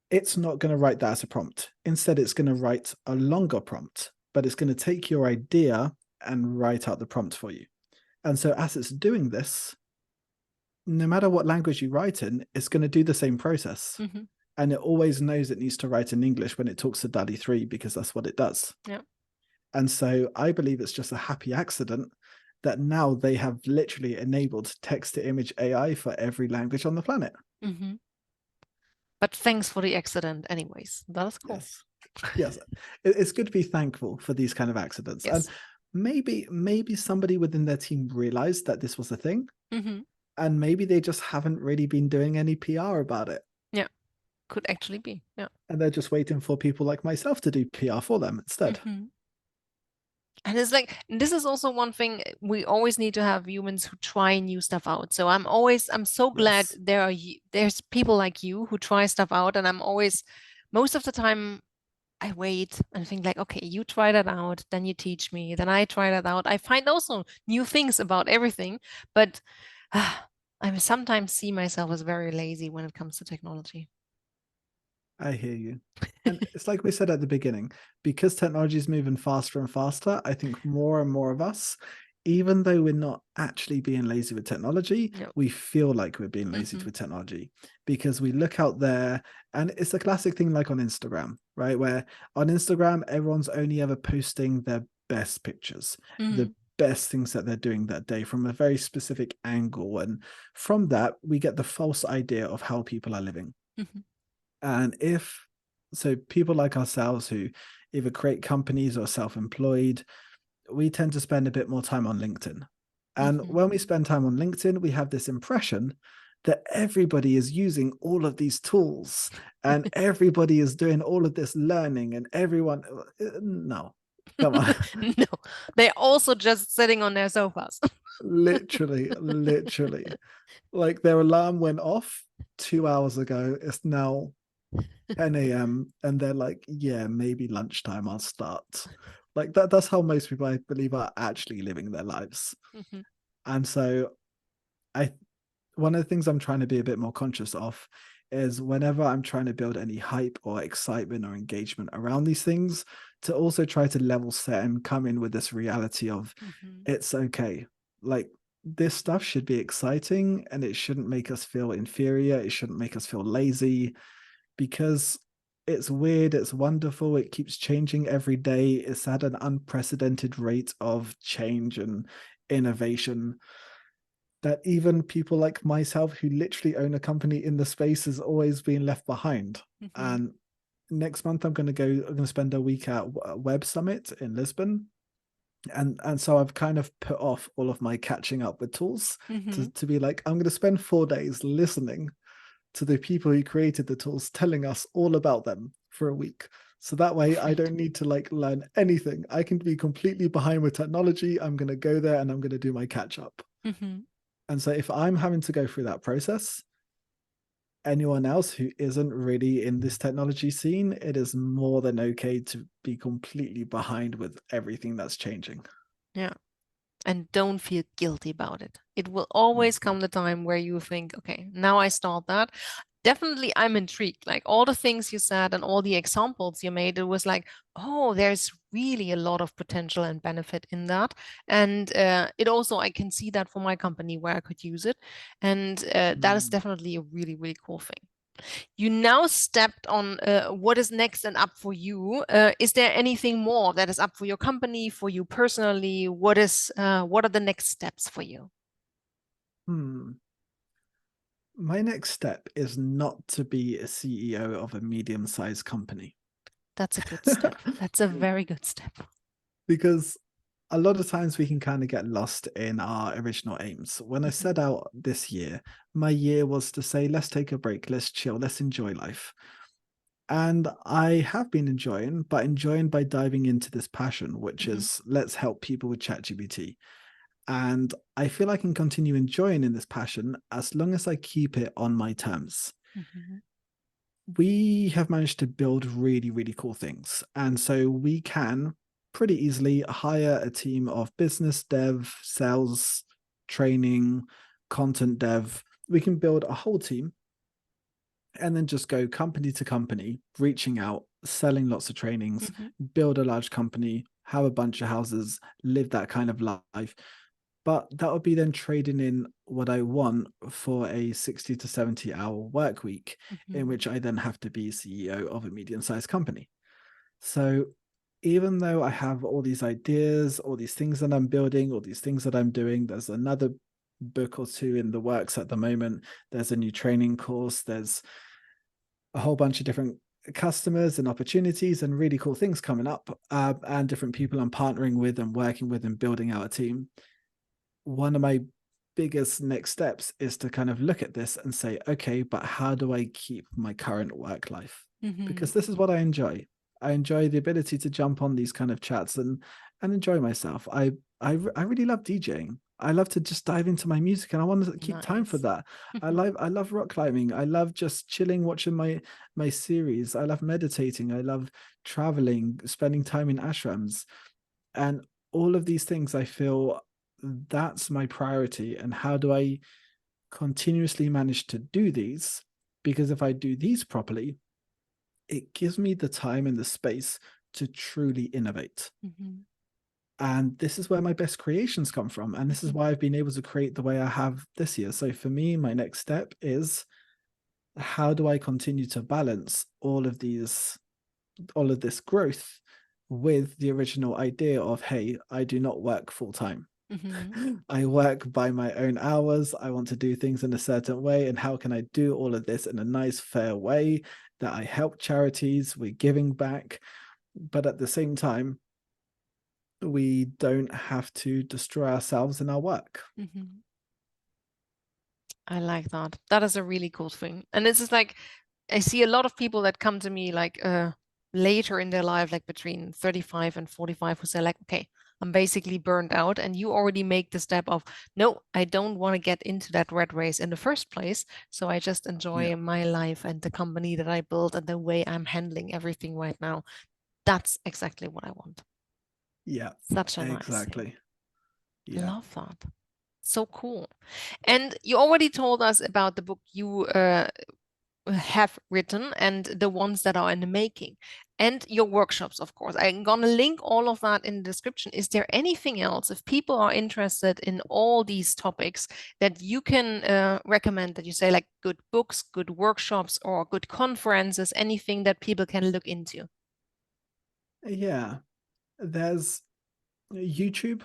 It's not going to write that as a prompt. Instead, it's going to write a longer prompt, but it's going to take your idea and write out the prompt for you. And so as it's doing this, no matter what language you write in, it's going to do the same process. And it always knows it needs to write in English when it talks to DALL-E 3 because that's what it does. And so I believe it's just a happy accident that now they have literally enabled text-to-image AI for every language on the planet. But thanks for the accident anyways. That's cool. Yes. It's good to be thankful for these kind of accidents. And maybe somebody within their team realized that this was a thing. And maybe they just haven't really been doing any PR about it. Yeah, could actually be. Yeah. And they're just waiting for people like myself to do PR for them instead. And it's like, this is also one thing, we always need to have humans who try new stuff out. So I'm so glad there's people like you who try stuff out. And I'm always, most of the time, I wait and think like, okay, you try that out, then you teach me, then I try that out. I find also new things about everything, but I sometimes see myself as very lazy when it comes to technology. I hear you. And it's like we said at the beginning, because technology is moving faster and faster, I think more and more of us, even though we're not actually being lazy with technology, we feel like we're being lazy with technology because we look out there, and it's a classic thing like on Instagram, right? Where on Instagram, everyone's only ever posting their best pictures, the best things that they're doing that day from a very specific angle. And from that, we get the false idea of how people are living. And so people like ourselves who either create companies or self-employed, we tend to spend a bit more time on LinkedIn. And when we spend time on LinkedIn, we have this impression that everybody is using all of these tools and everybody is doing all of this learning, and everyone, no, come on. No, they're also just sitting on their sofas. Literally. Like their alarm went off 2 hours ago. It's now 10 a.m. and they're like, yeah, maybe lunchtime I'll start. Like that's how most people, I believe, are actually living their lives. Mhm. And so I one of the things I'm trying to be a bit more conscious of is whenever I'm trying to build any hype or excitement or engagement around these things, to also try to level set and come in with this reality of Mhm. it's okay. Like this stuff should be exciting and it shouldn't make us feel inferior. It shouldn't make us feel lazy because it's weird, it's wonderful, it keeps changing every day. It's at an unprecedented rate of change and innovation that even people like myself who literally own a company in the space has always been left behind. Mhm. And next month I'm going to spend a week at Web Summit in Lisbon. And so I've kind of put off all of my catching up with tools Mhm. to be like, I'm going to spend 4 days listening to the people who created the tools, telling us all about them for a week. So that way I Great. don't need to like learn anything. I can be completely behind with technology. I'm going to go there and I'm going to do my catch up. Mhm. And so if I'm having to go through that process, anyone else who isn't really in this technology scene, it is more than okay to be completely behind with everything that's changing. Yeah. And don't feel guilty about it. It will always come the time where you think, okay, now I start that. Definitely, I'm intrigued. Like all the things you said and all the examples you made, it was like, oh, there's really a lot of potential and benefit in that. And it also, I can see that for my company where I could use it. And that is Mm. definitely a really, really cool thing. You now stepped on what is next and up for you. Is there anything more that is up for your company, for you personally? What are the next steps for you? Hmm. My next step is not to be a CEO of a medium-sized company. That's a good step. That's a very good step. Because a lot of times we can kind of get lost in our original aims. When I Mhm. set out this year, my year was to say, let's take a break, let's chill, let's enjoy life. And I have been enjoying, but enjoying by diving into this passion, which Mhm. is let's help people with ChatGPT. And I feel I can continue enjoying in this passion as long as I keep it on my terms. Mhm. We have managed to build really, really cool things. And so we can pretty easily hire a team of business dev, sales, training, content dev. We can build a whole team and then just go company to company, reaching out, selling lots of trainings, Mhm. build a large company, have a bunch of houses, live that kind of life. But that would be then trading in what I want for a 60 to 70-hour work week, in Mhm. which I then have to be CEO of a medium sized company. So even though I have all these ideas, all these things that I'm building, all these things that I'm doing, there's another book or two in the works at the moment. There's a new training course. There's a whole bunch of different customers and opportunities and really cool things coming up, and different people I'm partnering with and working with and building out a team. One of my biggest next steps is to kind of look at this and say, okay, but how do I keep my current work life? Mhm. Because this is what I enjoy. I enjoy the ability to jump on these kind of chats and enjoy myself. I really love DJing. I love to just dive into my music and I want to keep time for Nice. that. I love rock climbing. I love just chilling, watching my series. I love meditating. I love traveling, spending time in ashrams. And all of these things I feel that's my priority. And how do I continuously manage to do these? Because if I do these properly, it gives me the time and the space to truly innovate. Mhm. And this is where my best creations come from. And this is Mhm. why I've been able to create the way I have this year. So for me, my next step is how do I continue to balance all of this growth with the original idea of, hey, I do not work full time. Mhm. I work by my own hours. I want to do things in a certain way. And how can I do all of this in a nice, fair way that I help charities, we're giving back, but at the same time, we don't have to destroy ourselves in our work. Mhm. I like that. That is a really cool thing. And this is like, I see a lot of people that come to me like later in their life, like between 35 and 45, who say like, okay, I'm basically burned out. And you already make the step of, no, I don't want to get into that rat race in the first place. So I just enjoy my life and the company that I built and the way I'm handling everything right now. That's exactly what I want. Yeah, Such a nice thing. exactly. Yeah. Love that. So cool. And you already told us about the book you have written and the ones that are in the making and your workshops, of course. I'm going to link all of that in the description. Is there anything else, if people are interested in all these topics, that you can recommend, that you say, like good books, good workshops, or good conferences, anything that people can look into? Yeah. There's YouTube.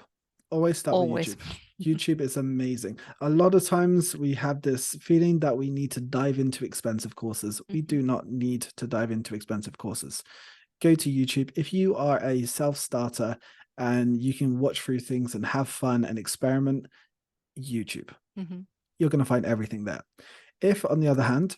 Always start with Always. YouTube. YouTube is amazing. A lot of times we have this feeling that we need to dive into expensive courses. We do not need to dive into expensive courses. Go to YouTube. If you are a self-starter and you can watch through things and have fun and experiment, YouTube. You're going to find everything there. If, on the other hand,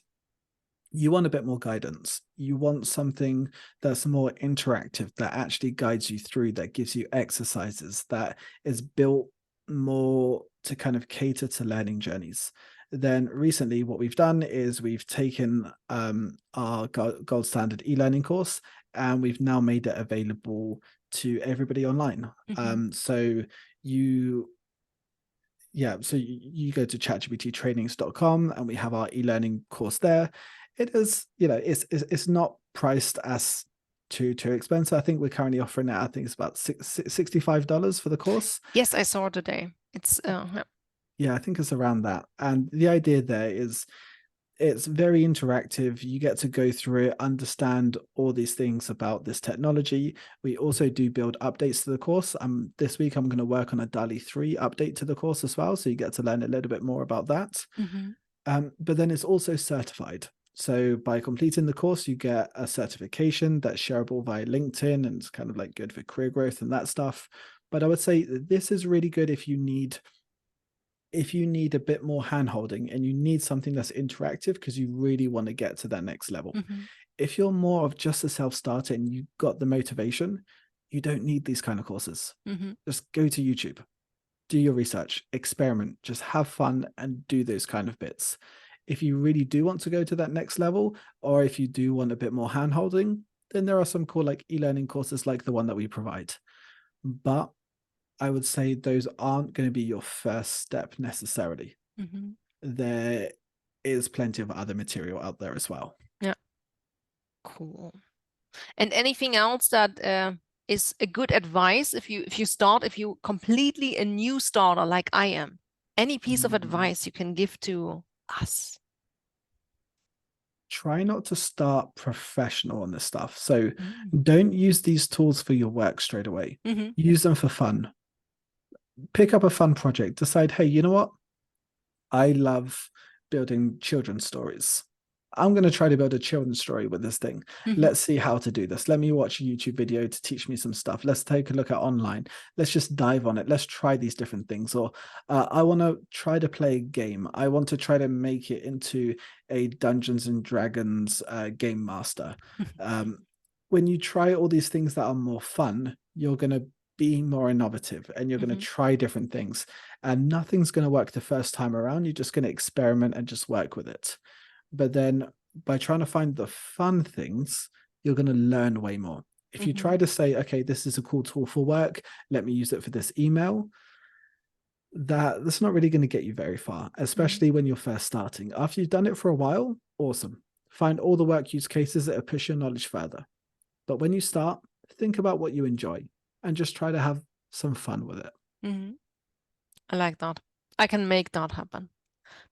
you want a bit more guidance, you want something that's more interactive, that actually guides you through, that gives you exercises, that is built more to kind of cater to learning journeys, then recently what we've done is we've taken our gold standard e-learning course and we've now made it available to everybody online. So you go to chatgpttrainings.com and we have our e-learning course there. It is, it's not priced as too expensive. I think we're currently offering it. I think it's about $65 for the course. Yes, I saw today. It's yeah, I think it's around that. And the idea there is it's very interactive. You get to go through it, understand all these things about this technology. We also do build updates to the course. This week I'm going to work on a DALL-E 3 update to the course as well. So you get to learn a little bit more about that. But then it's also certified. So by completing the course, you get a certification that's shareable via LinkedIn and it's kind of like good for career growth and that stuff. But I would say this is really good if you need a bit more handholding and you need something that's interactive because you really want to get to that next level. If you're more of just a self-starter and you've got the motivation, you don't need these kind of courses. Just go to YouTube, do your research, experiment, just have fun and do those kind of bits. If you really do want to go to that next level, or if you do want a bit more handholding, then there are some cool like e-learning courses like the one that we provide. But I would say those aren't going to be your first step necessarily. There is plenty of other material out there as well. Yeah. Cool. And anything else that is a good advice if you completely a new starter like I am? Any piece of advice you can give to us? Try not to start professional on this stuff. So don't use these tools for your work straight away. Use them for fun. Pick up a fun project. Decide, hey, you know what? I love building children's stories. I'm going to try to build a children's story with this thing. Let's see how to do this. Let me watch a YouTube video to teach me some stuff. Let's take a look at online. Let's just dive on it. Let's try these different things. Or I want to try to play a game. I want to try to make it into a Dungeons and Dragons game master. When you try all these things that are more fun, you're going to be more innovative and you're going to try different things. And nothing's going to work the first time around. You're just going to experiment and just work with it. But then by trying to find the fun things, you're going to learn way more. If you try to say, okay, this is a cool tool for work, let me use it for this email, that's not really going to get you very far, especially when you're first starting. After you've done it for a while, awesome. Find all the work use cases that will push your knowledge further. But when you start, think about what you enjoy and just try to have some fun with it. I like that. I can make that happen.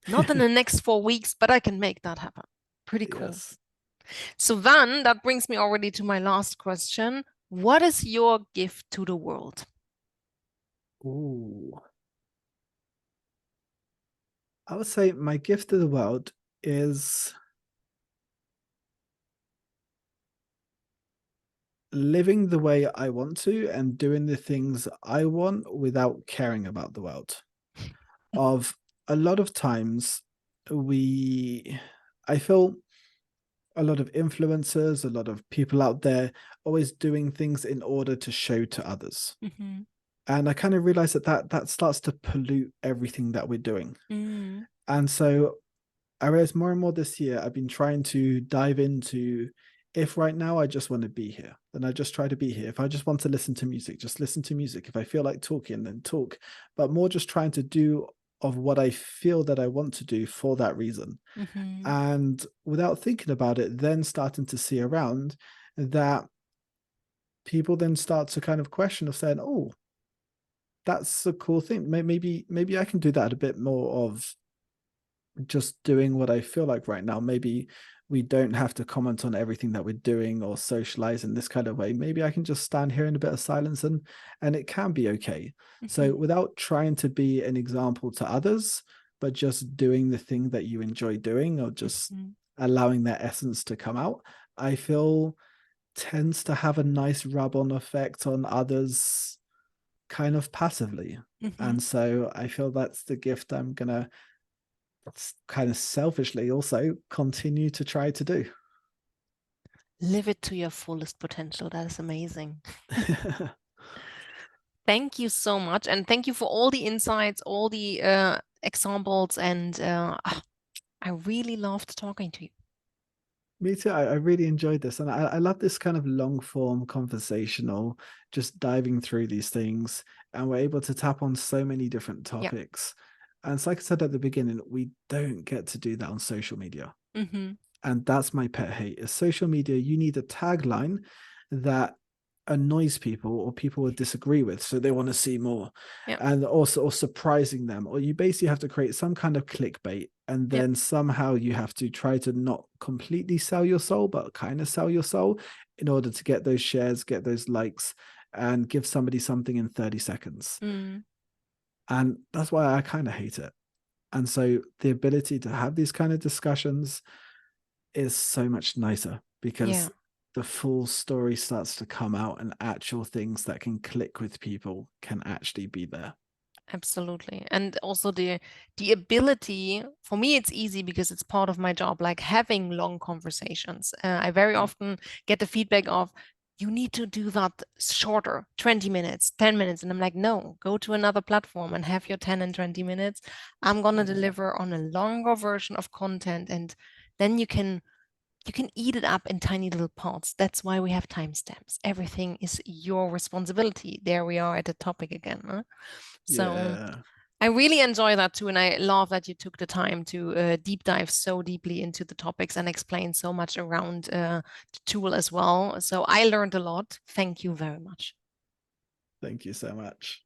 Not in the next 4 weeks, but I can make that happen. Pretty cool. Yes. So Van, that brings me already to my last question. What is your gift to the world? Ooh. I would say my gift to the world is living the way I want to and doing the things I want without caring about the world. Of a lot of times I feel a lot of influencers, a lot of people out there always doing things in order to show to others. And I kind of realized that starts to pollute everything that we're doing. Mm. And so I realized more and more this year, I've been trying to dive into, if right now I just want to be here, then I just try to be here. If I just want to listen to music, just listen to music. If I feel like talking, then talk. But more just trying to do of what I feel that I want to do for that reason. Mm-hmm. And without thinking about it, then starting to see around that people then start to kind of question of saying, oh, that's a cool thing. Maybe I can do that a bit more of just doing what I feel like right now. Maybe we don't have to comment on everything that we're doing or socialize in this kind of way. Maybe I can just stand here in a bit of silence and it can be okay. So Mm-hmm. without trying to be an example to others, but just doing the thing that you enjoy doing or just Mm-hmm. allowing that essence to come out, I feel tends to have a nice rub-on effect on others kind of passively. Mm-hmm. And so I feel that's the gift I'm gonna kind of selfishly also continue to try to do. Live it to your fullest potential. That is amazing. Thank you so much. And thank you for all the insights, all the examples. And I really loved talking to you. Me too. I really enjoyed this. And I love this kind of long form conversational, just diving through these things. And we're able to tap on so many different Yeah. topics. And it's like I said at the beginning, we don't get to do that on social media. Mm-hmm. And that's my pet hate is social media. You need a tagline that annoys people or people would disagree with, so they want to see more, Yeah. and also or surprising them, or you basically have to create some kind of clickbait, and Yeah. then somehow you have to try to not completely sell your soul but kind of sell your soul in order to get those shares, get those likes, and give somebody something in 30 seconds. Mm. And that's why I kind of hate it. And so the ability to have these kind of discussions is so much nicer Yeah. because the full story starts to come out and actual things that can click with people can actually be there. Absolutely. And also the ability, for me, it's easy because it's part of my job, like having long conversations. I very often get the feedback of, you need to do that shorter, 20 minutes, 10 minutes. And I'm like, no, go to another platform and have your 10 and 20 minutes. I'm going to deliver on a longer version of content. And then you can eat it up in tiny little parts. That's why we have timestamps. Everything is your responsibility. There we are at the topic again. Huh? So Yeah. I really enjoy that too. And I love that you took the time to deep dive so deeply into the topics and explain so much around the tool as well. So I learned a lot. Thank you very much. Thank you so much.